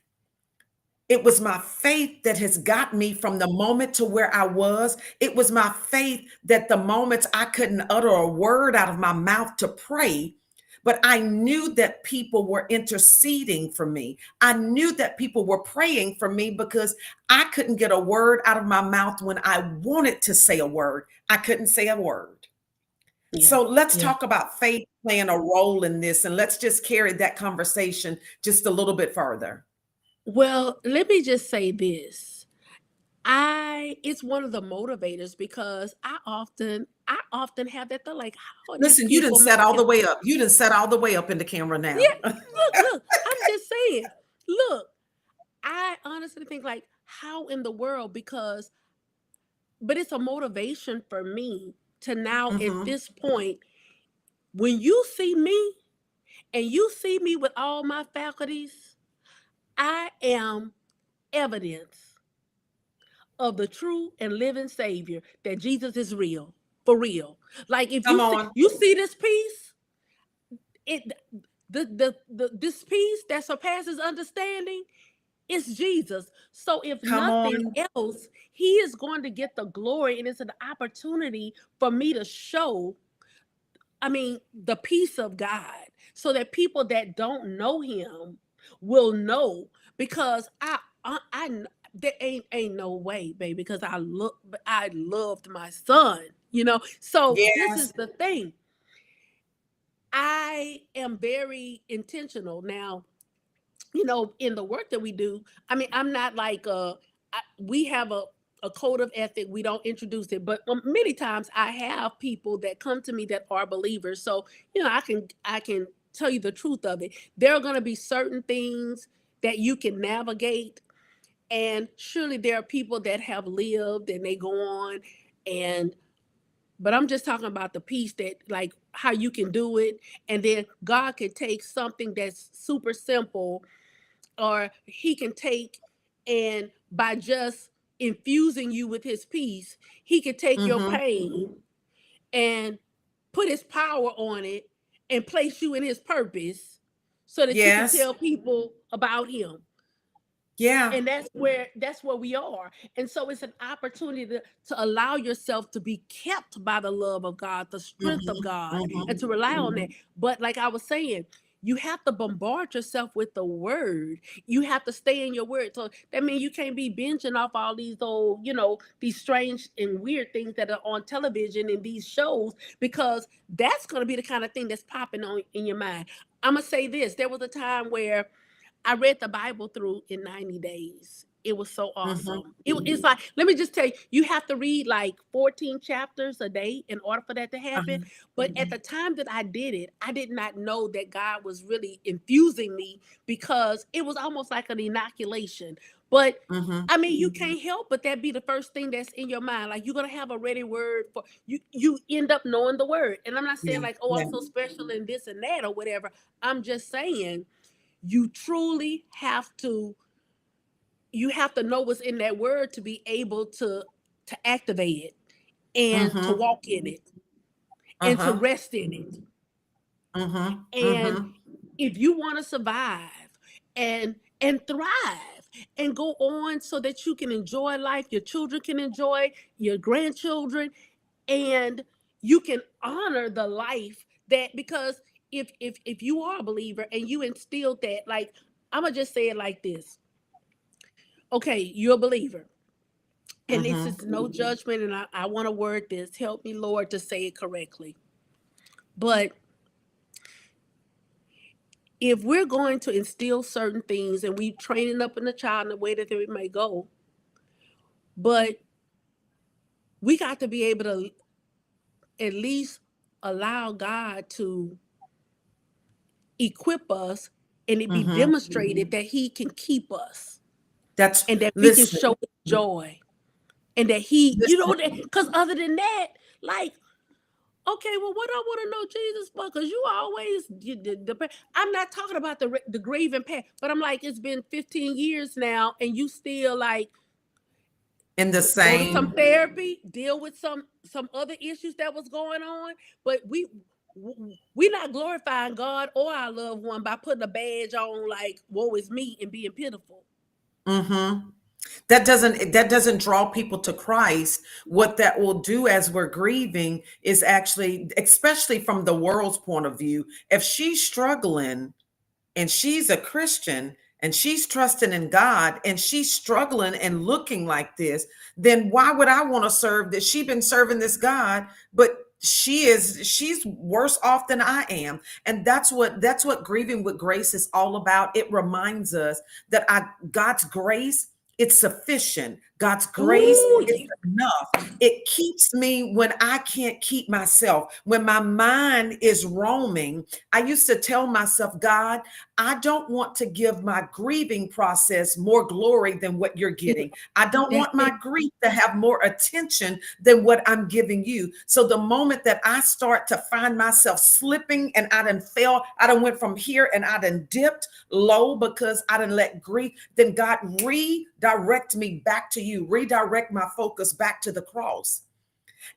[SPEAKER 1] It was my faith that has got me from the moment to where I was. It was my faith that the moments I couldn't utter a word out of my mouth to pray, but I knew that people were interceding for me. I knew that people were praying for me because I couldn't get a word out of my mouth when I wanted to say a word. I couldn't say a word.
[SPEAKER 2] Yeah,
[SPEAKER 1] So let's
[SPEAKER 2] yeah.
[SPEAKER 1] talk about faith playing a role in this, and let's just carry that conversation just a little bit further.
[SPEAKER 2] Well, let me just say this. It's one of the motivators because I often have that thought, like, how are these
[SPEAKER 1] Listen, you didn't
[SPEAKER 2] people
[SPEAKER 1] set all the
[SPEAKER 2] making.
[SPEAKER 1] way up. You didn't set all the way up in the camera now.
[SPEAKER 2] Yeah, look, I'm just saying. Look, I honestly think, like, how in the world, because but it's a motivation for me to now at
[SPEAKER 1] Hmm.
[SPEAKER 2] this point, when you see me and you see me with all my faculties, I am evidence of the true and living Savior, that Jesus is real, for real. Like, if
[SPEAKER 1] Come on.
[SPEAKER 2] you see this piece, it this peace that surpasses understanding, It's Jesus. So if
[SPEAKER 1] Come
[SPEAKER 2] nothing
[SPEAKER 1] on.
[SPEAKER 2] else, he is going to get the glory, and it's an opportunity for me to show, I mean, the peace of God, so that people that don't know him will know. Because there ain't no way, baby, because I loved my son, you know. So this
[SPEAKER 1] Yes.
[SPEAKER 2] is the thing. I am very intentional now, you know, in the work that we do. I mean, I'm not like we have a code of ethic. We don't introduce it, but many times I have people that come to me that are believers. So, you know, I can tell you the truth of it. There are going to be certain things that you can navigate, and surely there are people that have lived and they go on, and but I'm just talking about the piece that, like, how you can do it, and then God can take something that's super simple, or he can take, and by just infusing you with his peace, he can take your
[SPEAKER 1] Mm-hmm.
[SPEAKER 2] pain and put his power on it and place you in his purpose so that you can
[SPEAKER 1] Yes.
[SPEAKER 2] tell people about him.
[SPEAKER 1] Yeah.
[SPEAKER 2] And that's where we are. And so it's an opportunity to allow yourself to be kept by the love of God, the strength of
[SPEAKER 1] Mm-hmm.
[SPEAKER 2] God, and
[SPEAKER 1] Mm-hmm.
[SPEAKER 2] to rely on that. But like I was saying, you have to bombard yourself with the word. You have to stay in your word. So that means you can't be binging off all these old, you know, these strange and weird things that are on television and these shows, because that's going to be the kind of thing that's popping on in your mind. I'm going to say this. There was a time where I read the Bible through in 90 days. It was so
[SPEAKER 1] Mm-hmm.
[SPEAKER 2] awesome. It's like, let me just tell you, you have to read like 14 chapters a day in order for that to happen.
[SPEAKER 1] Uh-huh.
[SPEAKER 2] But at the time that I did it, I did not know that God was really infusing me, because it was almost like an inoculation. But
[SPEAKER 1] Mm-hmm.
[SPEAKER 2] I mean, you can't help but that be the first thing that's in your mind. Like, you're gonna have a ready word for you. You end up knowing the word. And I'm not saying
[SPEAKER 1] Yeah.
[SPEAKER 2] like, oh, I'm
[SPEAKER 1] Yeah.
[SPEAKER 2] so special in this and that or whatever. I'm just saying you truly have to know what's in that word to be able to activate it and to
[SPEAKER 1] Mm-hmm.
[SPEAKER 2] walk in it and to
[SPEAKER 1] Uh-huh.
[SPEAKER 2] rest in it.
[SPEAKER 1] Mm-hmm.
[SPEAKER 2] And
[SPEAKER 1] Mm-hmm.
[SPEAKER 2] if you want to survive and thrive and go on so that you can enjoy life, your children can enjoy, your grandchildren, and you can honor the life that, because if you are a believer and you instilled that, like, I'm gonna just say it like this. Okay, you're a believer, and this
[SPEAKER 1] Mm-hmm.
[SPEAKER 2] is no judgment, and I want to word this, help me Lord to say it correctly. But if we're going to instill certain things and we training up in the child in the way that they may go, but we got to be able to at least allow God to equip us, and it be
[SPEAKER 1] Mm-hmm.
[SPEAKER 2] demonstrated that he can keep us,
[SPEAKER 1] That's
[SPEAKER 2] and that we can
[SPEAKER 1] listen.
[SPEAKER 2] show joy, and that he, you know,
[SPEAKER 1] Listen.
[SPEAKER 2] that, because other than that, like, okay, well, what I want to know Jesus for? Because you always, I'm not talking about the grieving past, but I'm like, it's been 15 years now, and you still like
[SPEAKER 1] In the
[SPEAKER 2] go to some
[SPEAKER 1] same.
[SPEAKER 2] therapy, deal with some other issues that was going on, but we not glorifying God or our loved one by putting a badge on like "woe is me" and being pitiful.
[SPEAKER 1] Mm-hmm. That doesn't draw people to Christ. What that will do as we're grieving is actually, especially from the world's point of view, if she's struggling and she's a Christian and she's trusting in God and she's struggling and looking like this, then why would I want to serve that? She's been serving this God, but she's worse off than I am. And that's what grieving with grace is all about. It reminds us that God's grace, it's sufficient. God's grace
[SPEAKER 2] Ooh,
[SPEAKER 1] is enough. It keeps me when I can't keep myself. When my mind is roaming, I used to tell myself, God, I don't want to give my grieving process more glory than what you're getting. I don't
[SPEAKER 2] that's
[SPEAKER 1] want
[SPEAKER 2] it.
[SPEAKER 1] my grief to have more attention than what I'm giving you. So the moment that I start to find myself slipping and I done fell, I done went from here and I done dipped low because I done let grief, then God redirect me back to you, redirect my focus back to the cross.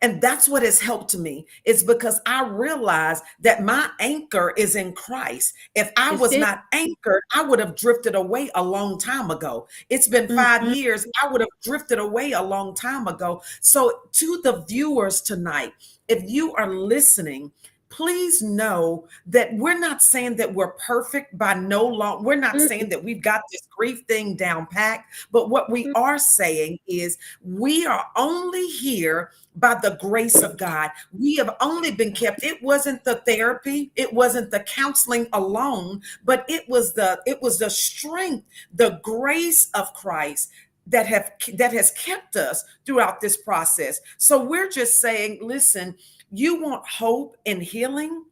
[SPEAKER 1] And that's what has helped me. It's because I realize that my anchor is in Christ. If I
[SPEAKER 2] It's
[SPEAKER 1] was
[SPEAKER 2] it.
[SPEAKER 1] not anchored, I would have drifted away a long time ago. It's been five
[SPEAKER 2] Mm-hmm.
[SPEAKER 1] years. I would have drifted away a long time ago. So, to the viewers tonight, if you are listening, please know that we're not saying that we're perfect by no long. We're not saying that we've got this grief thing down packed. But what we are saying is we are only here by the grace of God. We have only been kept. It wasn't the therapy, it wasn't the counseling alone, but it was the strength, the grace of Christ that has kept us throughout this process. So we're just saying, listen, you want hope and healing,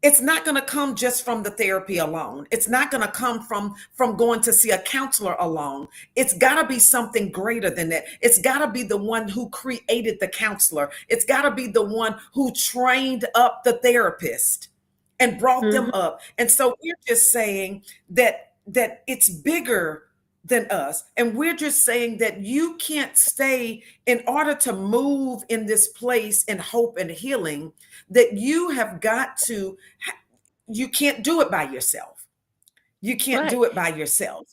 [SPEAKER 1] it's not going to come just from the therapy alone. It's not going to come from going to see a counselor alone. It's got to be something greater than that. It's got to be the one who created the counselor. It's got to be the one who trained up the therapist and brought them
[SPEAKER 2] Mm-hmm.
[SPEAKER 1] up. And so we're just saying that it's bigger than us. And we're just saying that you can't stay, in order to move in this place in hope and healing, that you have got to, you can't do it by yourself. You can't
[SPEAKER 2] Right.
[SPEAKER 1] do it by yourself.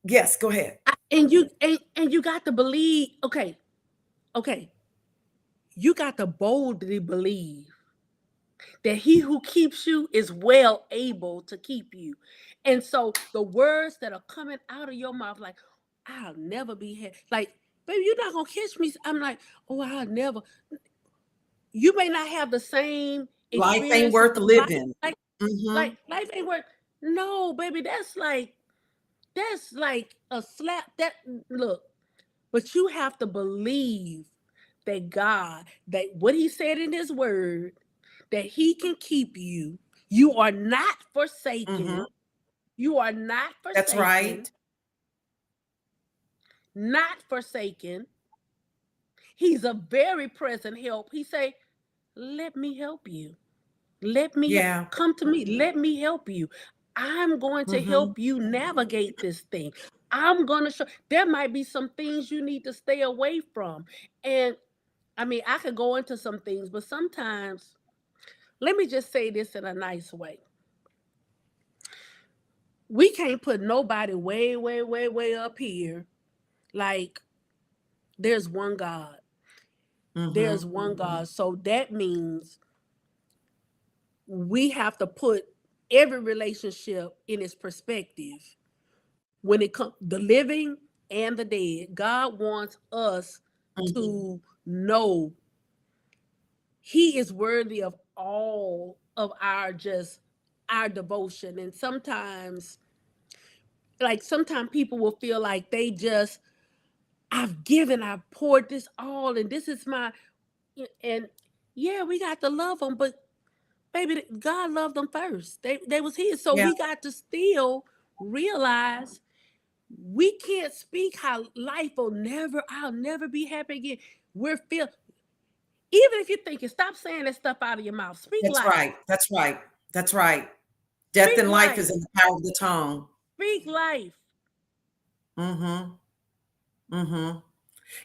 [SPEAKER 1] Yes, go ahead.
[SPEAKER 2] And you got to believe. Okay, okay. You got to boldly believe that he who keeps you is well able to keep you. And so the words that are coming out of your mouth, like, I'll never be here. Like, baby, you're not gonna catch me. I'm like, oh, I'll never. You may not have the same
[SPEAKER 1] Life ain't
[SPEAKER 2] experiences
[SPEAKER 1] worth
[SPEAKER 2] of life.
[SPEAKER 1] living.
[SPEAKER 2] Like,
[SPEAKER 1] Hmm.
[SPEAKER 2] life ain't worth. No, baby, that's like a slap. That look, but you have to believe that God, that what He said in His Word, that He can keep you. You are not
[SPEAKER 1] Hmm.
[SPEAKER 2] forsaken. You are not
[SPEAKER 1] That's
[SPEAKER 2] forsaken.
[SPEAKER 1] right.
[SPEAKER 2] Not forsaken. He's a very present help. He say, "Let me help you. Let me
[SPEAKER 1] Yeah.
[SPEAKER 2] come to me. Let me help you. I'm going to
[SPEAKER 1] Hmm.
[SPEAKER 2] help you navigate this thing. I'm going to show. There might be some things you need to stay away from, and I mean, I could go into some things, but sometimes, let me just say this in a nice way. We can't put nobody way, way, way, way up here. Like, there's one God. There's
[SPEAKER 1] Hmm.
[SPEAKER 2] one God. So that means we have to put every relationship in its perspective. When it comes the living and the dead, God wants us
[SPEAKER 1] Hmm.
[SPEAKER 2] to know He is worthy of all of our just our devotion. And sometimes, like, sometimes people will feel like they just, I've given, I've poured this all, and this is my, and yeah, we got to love them, but baby, God loved them first. They was His, so
[SPEAKER 1] Yeah,
[SPEAKER 2] we got to still realize we can't speak how life will never, I'll never be happy again. We're feel Even if you're thinking, stop saying that stuff out of your mouth. Speak
[SPEAKER 1] that's
[SPEAKER 2] life.
[SPEAKER 1] right. That's right. That's right. Death
[SPEAKER 2] Speak
[SPEAKER 1] and life is
[SPEAKER 2] life.
[SPEAKER 1] in the power of the tongue.
[SPEAKER 2] Speak life.
[SPEAKER 1] Hmm. Hmm.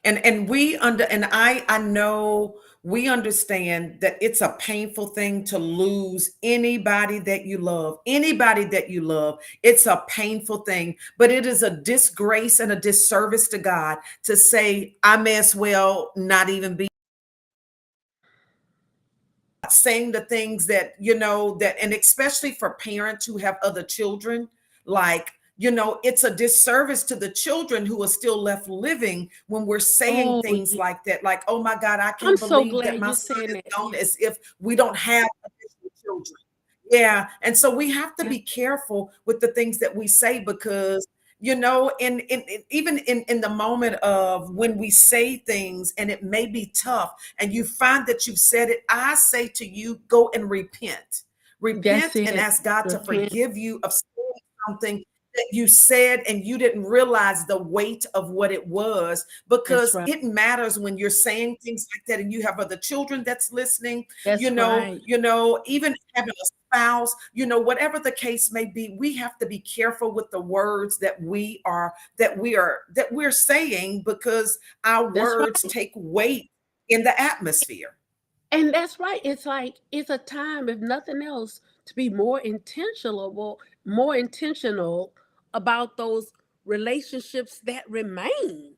[SPEAKER 1] And we under and I know we understand that it's a painful thing to lose anybody that you love. Anybody that you love, it's a painful thing, but it is a disgrace and a disservice to God to say I may as well not even be saying the things that that, and especially for parents who have other children, like, it's a disservice to the children who are still left living when we're saying
[SPEAKER 2] Oh,
[SPEAKER 1] things
[SPEAKER 2] yeah.
[SPEAKER 1] like that, like, oh my God, I
[SPEAKER 2] I'm
[SPEAKER 1] can't
[SPEAKER 2] so
[SPEAKER 1] believe that
[SPEAKER 2] glad
[SPEAKER 1] my
[SPEAKER 2] you're
[SPEAKER 1] son
[SPEAKER 2] saying
[SPEAKER 1] is
[SPEAKER 2] that.
[SPEAKER 1] gone,
[SPEAKER 2] Yeah.
[SPEAKER 1] as if we don't have additional children. Yeah, and so we have to
[SPEAKER 2] Yeah.
[SPEAKER 1] be careful with the things that we say, because even in the moment of when we say things and it may be tough and you find that you've said it, I say to you, go and repent.
[SPEAKER 2] That's
[SPEAKER 1] Repent and
[SPEAKER 2] it.
[SPEAKER 1] ask God to
[SPEAKER 2] Repent.
[SPEAKER 1] forgive you of saying something that you said and you didn't realize the weight of what it was,
[SPEAKER 2] That's
[SPEAKER 1] because
[SPEAKER 2] right.
[SPEAKER 1] it matters when you're saying things like that and you have other children that's listening,
[SPEAKER 2] That's right.
[SPEAKER 1] even having a spouse, whatever the case may be. We have to be careful with the words that we're saying, because our
[SPEAKER 2] That's
[SPEAKER 1] words
[SPEAKER 2] right.
[SPEAKER 1] take weight in the atmosphere.
[SPEAKER 2] And that's right. It's like it's a time, if nothing else, to be more intentional about those relationships that remain.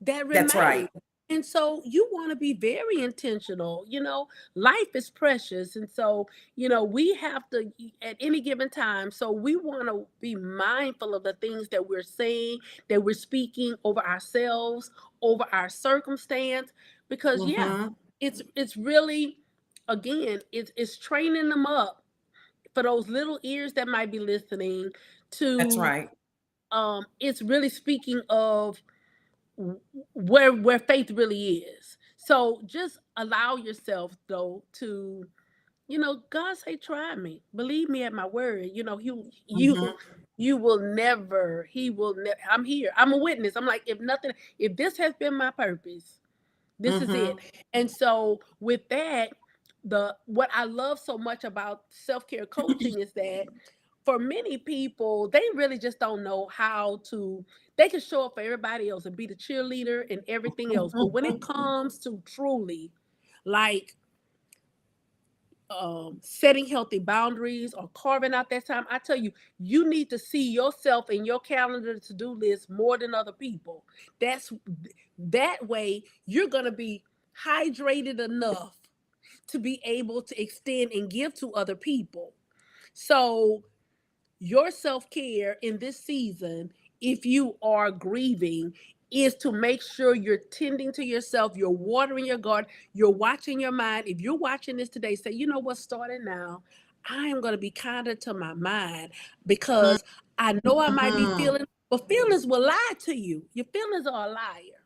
[SPEAKER 2] That
[SPEAKER 1] That's
[SPEAKER 2] remain.
[SPEAKER 1] right.
[SPEAKER 2] And so you want to be very intentional. Life is precious. And so, we have to at any given time. So we want to be mindful of the things that we're saying, that we're speaking over ourselves, over our circumstance. Because yeah,
[SPEAKER 1] Hmm.
[SPEAKER 2] it's really, again, it's training them up for those little ears that might be listening
[SPEAKER 1] That's
[SPEAKER 2] to,
[SPEAKER 1] right.
[SPEAKER 2] it's really speaking of where faith really is. So just allow yourself though to, God say, try me, believe me at my word.
[SPEAKER 1] Hmm.
[SPEAKER 2] You will never, he will never. I'm here, I'm a witness. I'm like, if this has been my purpose, this is it.
[SPEAKER 1] Hmm.
[SPEAKER 2] And so with that, the what I love so much about self-care coaching is that for many people, they really just don't know how to, they can show up for everybody else and be the cheerleader and everything else. But when it comes to truly, like, setting healthy boundaries or carving out that time, I tell you, you need to see yourself in your calendar to-do list more than other people. That's that way you're going to be hydrated enough to be able to extend and give to other people. So your self-care in this season, if you are grieving, is to make sure you're tending to yourself, you're watering your garden, you're watching your mind. If you're watching this today, say, you know what, starting now, I am going to be kinder to my mind, because I know I might be
[SPEAKER 1] Hmm.
[SPEAKER 2] feeling, but feelings will lie to you. Your feelings are a liar.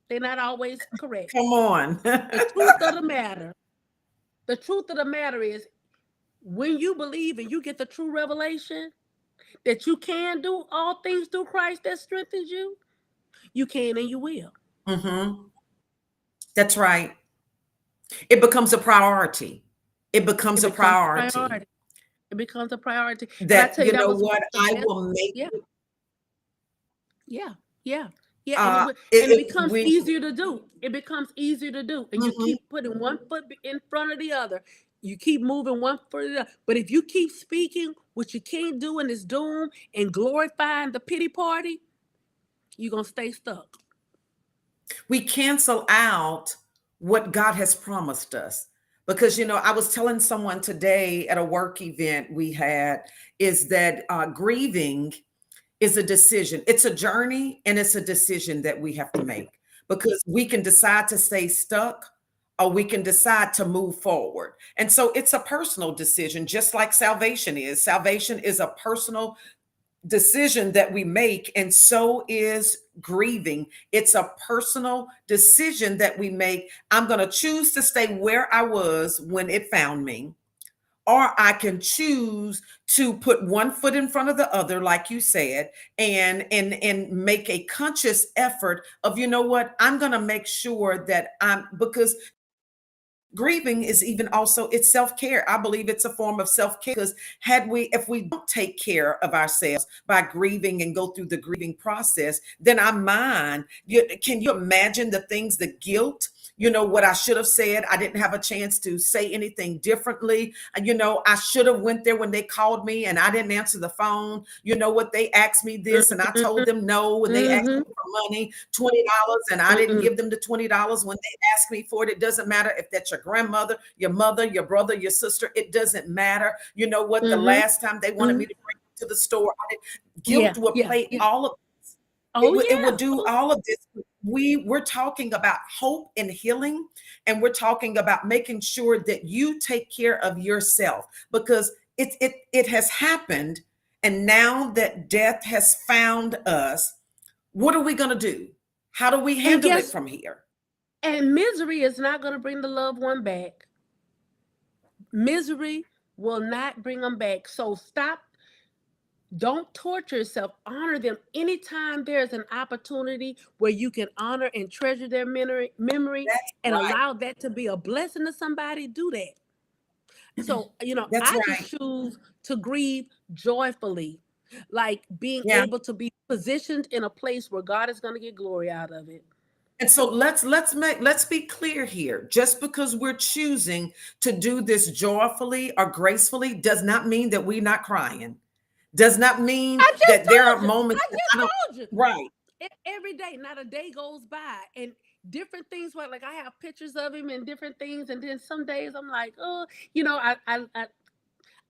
[SPEAKER 2] They're not always correct.
[SPEAKER 1] Come on.
[SPEAKER 2] The truth of the matter, the truth of the matter is, when you believe and you get the true revelation that you can do all things through Christ that strengthens you, you can and you will.
[SPEAKER 1] Hmm. That's right. It becomes a priority. It
[SPEAKER 2] It
[SPEAKER 1] becomes a
[SPEAKER 2] becomes a
[SPEAKER 1] priority
[SPEAKER 2] priority. It becomes a priority. And I
[SPEAKER 1] that,
[SPEAKER 2] tell you,
[SPEAKER 1] you
[SPEAKER 2] that
[SPEAKER 1] know
[SPEAKER 2] was one
[SPEAKER 1] what,
[SPEAKER 2] of the
[SPEAKER 1] I
[SPEAKER 2] best.
[SPEAKER 1] will make
[SPEAKER 2] Yeah,
[SPEAKER 1] it.
[SPEAKER 2] yeah, yeah, yeah. And
[SPEAKER 1] Uh,
[SPEAKER 2] and it
[SPEAKER 1] it,
[SPEAKER 2] becomes
[SPEAKER 1] we,
[SPEAKER 2] easier to do. It becomes easier to do. And you
[SPEAKER 1] mhm.
[SPEAKER 2] keep putting one foot in front of the other. You keep moving one foot in the other. But if you keep speaking what you can't do in this doom and glorifying the pity party, you're gonna stay stuck.
[SPEAKER 1] We cancel out what God has promised us. Because, I was telling someone today at a work event we had, is that grieving is a decision. It's a journey and it's a decision that we have to make, because we can decide to stay stuck or we can decide to move forward. And so it's a personal decision, just like salvation is. Salvation is a personal decision that we make, and so is grieving. It's a personal decision that we make. I'm going to choose to stay where I was when it found me, or I can choose to put one foot in front of the other, like you said, and make a conscious effort of, I'm going to make sure that because grieving is even also, it's self-care. I believe it's a form of self-care, because if we don't take care of ourselves by grieving and go through the grieving process, then our mind, can you imagine the things, the guilt, what I should have said? I didn't have a chance to say anything differently. I should have went there when they called me and I didn't answer the phone. What, they asked me this and I told them no, and they asked
[SPEAKER 2] Mm-hmm.
[SPEAKER 1] me for money, $20, and I didn't
[SPEAKER 2] Mm-mm.
[SPEAKER 1] give them the $20 when they asked me for it. It doesn't matter if that's your grandmother, your mother, your brother, your sister. It doesn't matter. You know what? The
[SPEAKER 2] Mm-hmm.
[SPEAKER 1] last time they wanted
[SPEAKER 2] Mm-hmm.
[SPEAKER 1] me to bring you to the store,
[SPEAKER 2] Yeah,
[SPEAKER 1] guilt will
[SPEAKER 2] yeah,
[SPEAKER 1] play
[SPEAKER 2] yeah.
[SPEAKER 1] all of this.
[SPEAKER 2] Oh
[SPEAKER 1] It would
[SPEAKER 2] yeah.
[SPEAKER 1] do
[SPEAKER 2] Oh,
[SPEAKER 1] all of this. We're talking about hope and healing, and we're talking about making sure that you take care of yourself, because it has happened, and now that death has found us, what are we going to do? How do we
[SPEAKER 2] and
[SPEAKER 1] handle it
[SPEAKER 2] guess,
[SPEAKER 1] from here?
[SPEAKER 2] and misery is not going to bring the loved one back. Misery will not bring them back. So stop. Don't torture yourself. Honor them. Anytime there's an opportunity where you can honor and treasure their memory
[SPEAKER 1] That's
[SPEAKER 2] and
[SPEAKER 1] right.
[SPEAKER 2] allow that to be a blessing to somebody, do that. So,
[SPEAKER 1] That's
[SPEAKER 2] I
[SPEAKER 1] right.
[SPEAKER 2] just choose to grieve joyfully, like being
[SPEAKER 1] Yeah.
[SPEAKER 2] able to be positioned in a place where God is going to get glory out of it.
[SPEAKER 1] And so let's be clear here. Just because we're choosing to do this joyfully or gracefully does not mean that we're not crying. Does not mean
[SPEAKER 2] I just
[SPEAKER 1] that there are
[SPEAKER 2] told you.
[SPEAKER 1] moments
[SPEAKER 2] I
[SPEAKER 1] that I
[SPEAKER 2] just
[SPEAKER 1] don't.
[SPEAKER 2] told you.
[SPEAKER 1] Right.
[SPEAKER 2] Every day, not a day goes by, and different things. Where like I have pictures of him and different things, and then some days I'm like, oh,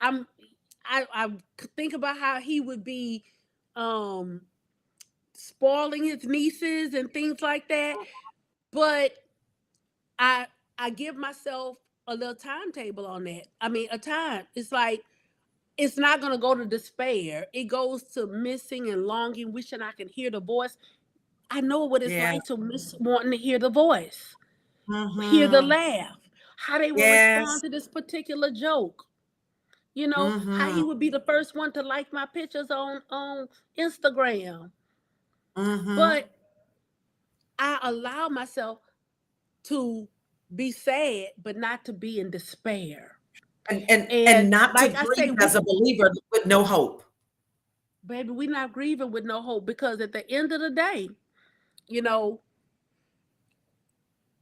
[SPEAKER 2] I'm I think about how he would be, um, spoiling his nieces and things like that. But I I give myself a little timetable on that. I mean, a time. It's like it's not gonna go to despair. It goes to missing and longing, wishing I can hear the voice. I know what it's
[SPEAKER 1] Yeah.
[SPEAKER 2] like to miss wanting to hear the voice, hear the
[SPEAKER 1] Mm-hmm.
[SPEAKER 2] laugh, how they will respond
[SPEAKER 1] Yes.
[SPEAKER 2] to this particular joke. How
[SPEAKER 1] Mm-hmm.
[SPEAKER 2] he would be the first one to like my pictures on Instagram.
[SPEAKER 1] Mm-hmm.
[SPEAKER 2] But I allow myself to be sad, but not to be in despair.
[SPEAKER 1] And
[SPEAKER 2] And
[SPEAKER 1] not to
[SPEAKER 2] like I say,
[SPEAKER 1] grieve as a believer with no hope.
[SPEAKER 2] baby, we're not grieving with no hope because at the end of the day, you know,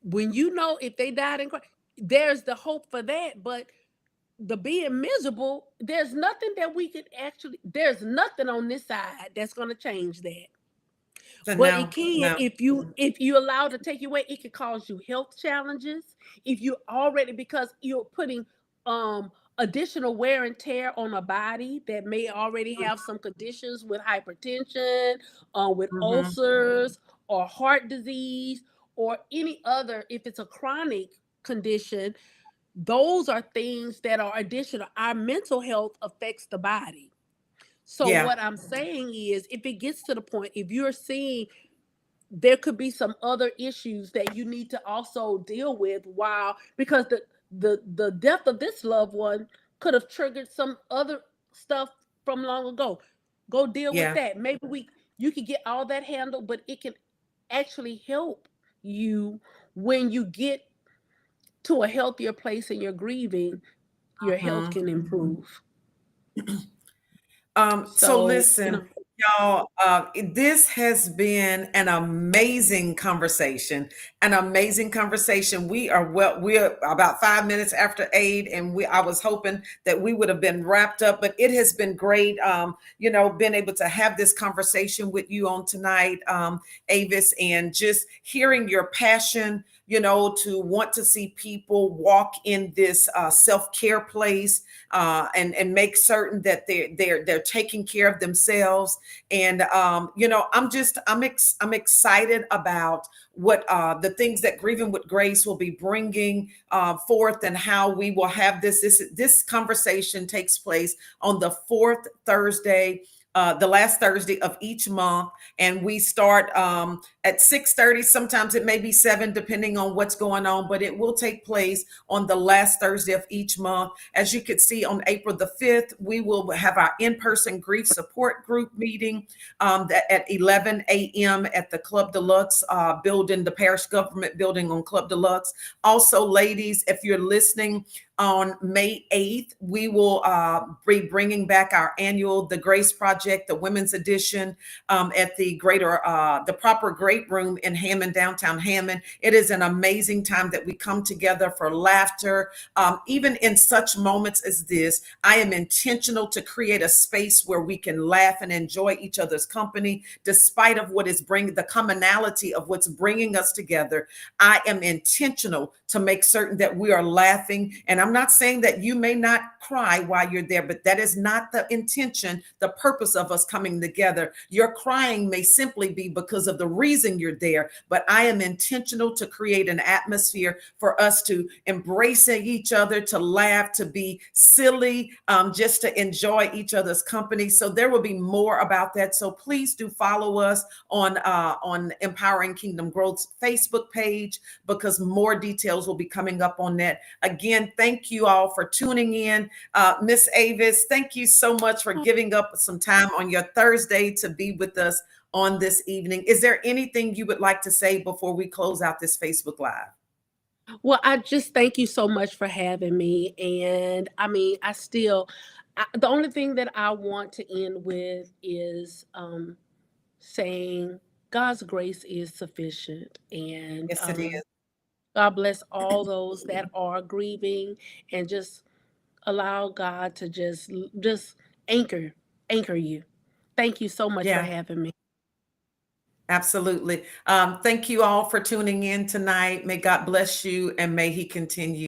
[SPEAKER 2] when you know if they died in Christ, there's the hope for that. But the being miserable, there's nothing on this side that's going to change that.
[SPEAKER 1] So
[SPEAKER 2] But it
[SPEAKER 1] no,
[SPEAKER 2] can,
[SPEAKER 1] no.
[SPEAKER 2] if you allow it to take you away, it can cause you health challenges. If you already, because you're putting additional wear and tear on a body that may already have some conditions with hypertension, with
[SPEAKER 1] Mm-hmm.
[SPEAKER 2] ulcers or heart disease or any other, if it's a chronic condition, those are things that are additional. Our mental health affects the body. So
[SPEAKER 1] Yeah.
[SPEAKER 2] what I'm saying is, if it gets to the point, if you're seeing there could be some other issues that you need to also deal with, while because the death of this loved one could have triggered some other stuff from long ago. Go deal with
[SPEAKER 1] Yeah.
[SPEAKER 2] that. Maybe we you can get all that handled, but it can actually help you when you get to a healthier place in your grieving. Your health
[SPEAKER 1] Mm-hmm.
[SPEAKER 2] can improve.
[SPEAKER 1] So
[SPEAKER 2] So,
[SPEAKER 1] listen, y'all, this has been an amazing conversation. We're about 5 minutes after 8, and I was hoping that we would have been wrapped up, but it has been great, being able to have this conversation with you on tonight, Avis, and just hearing your passion, to want to see people walk in this self-care place, and make certain that they're taking care of themselves. And I'm excited about what the things that Grieving with Grace will be bringing forth, and how we will have this conversation takes place on the fourth Thursday. The last Thursday of each month, and we start at 6:30. Sometimes it may be 7, depending on what's going on, but it will take place on the last Thursday of each month. As you can see, on April the 5th, we will have our in-person grief support group meeting at 11 a.m. at the Club Deluxe building, the parish government building on Club Deluxe. Also, ladies, if you're listening, on May 8th, we will be bringing back our annual The Grace Project, the women's edition, at the proper great room in Hammond, downtown Hammond. It is an amazing time that we come together for laughter. Even in such moments as this, I am intentional to create a space where we can laugh and enjoy each other's company, despite of what is bringing the commonality of what's bringing us together. I am intentional to make certain that we are laughing. And I'm not saying that you may not cry while you're there, but that is not the intention, the purpose of us coming together. Your crying may simply be because of the reason you're there, but I am intentional to create an atmosphere for us to embrace each other, to laugh, to be silly, just to enjoy each other's company. So there will be more about that. So please do follow us on Empowering Kingdom Growth's Facebook page, because more details will be coming up on that. Again, thank you all for tuning in. Miss Avis, thank you so much for giving up some time on your Thursday to be with us on this evening. Is there anything you would like to say before we close out this Facebook Live?
[SPEAKER 2] well, I just thank you so much for having me. And I mean, the only thing that I want to end with is saying God's grace is sufficient. And
[SPEAKER 1] Yes, it is.
[SPEAKER 2] God bless all those that are grieving, and just allow God to just anchor anchor you. Thank you so much for
[SPEAKER 1] Yeah,
[SPEAKER 2] having me.
[SPEAKER 1] absolutely. Thank you all for tuning in tonight. May God bless you and may He continue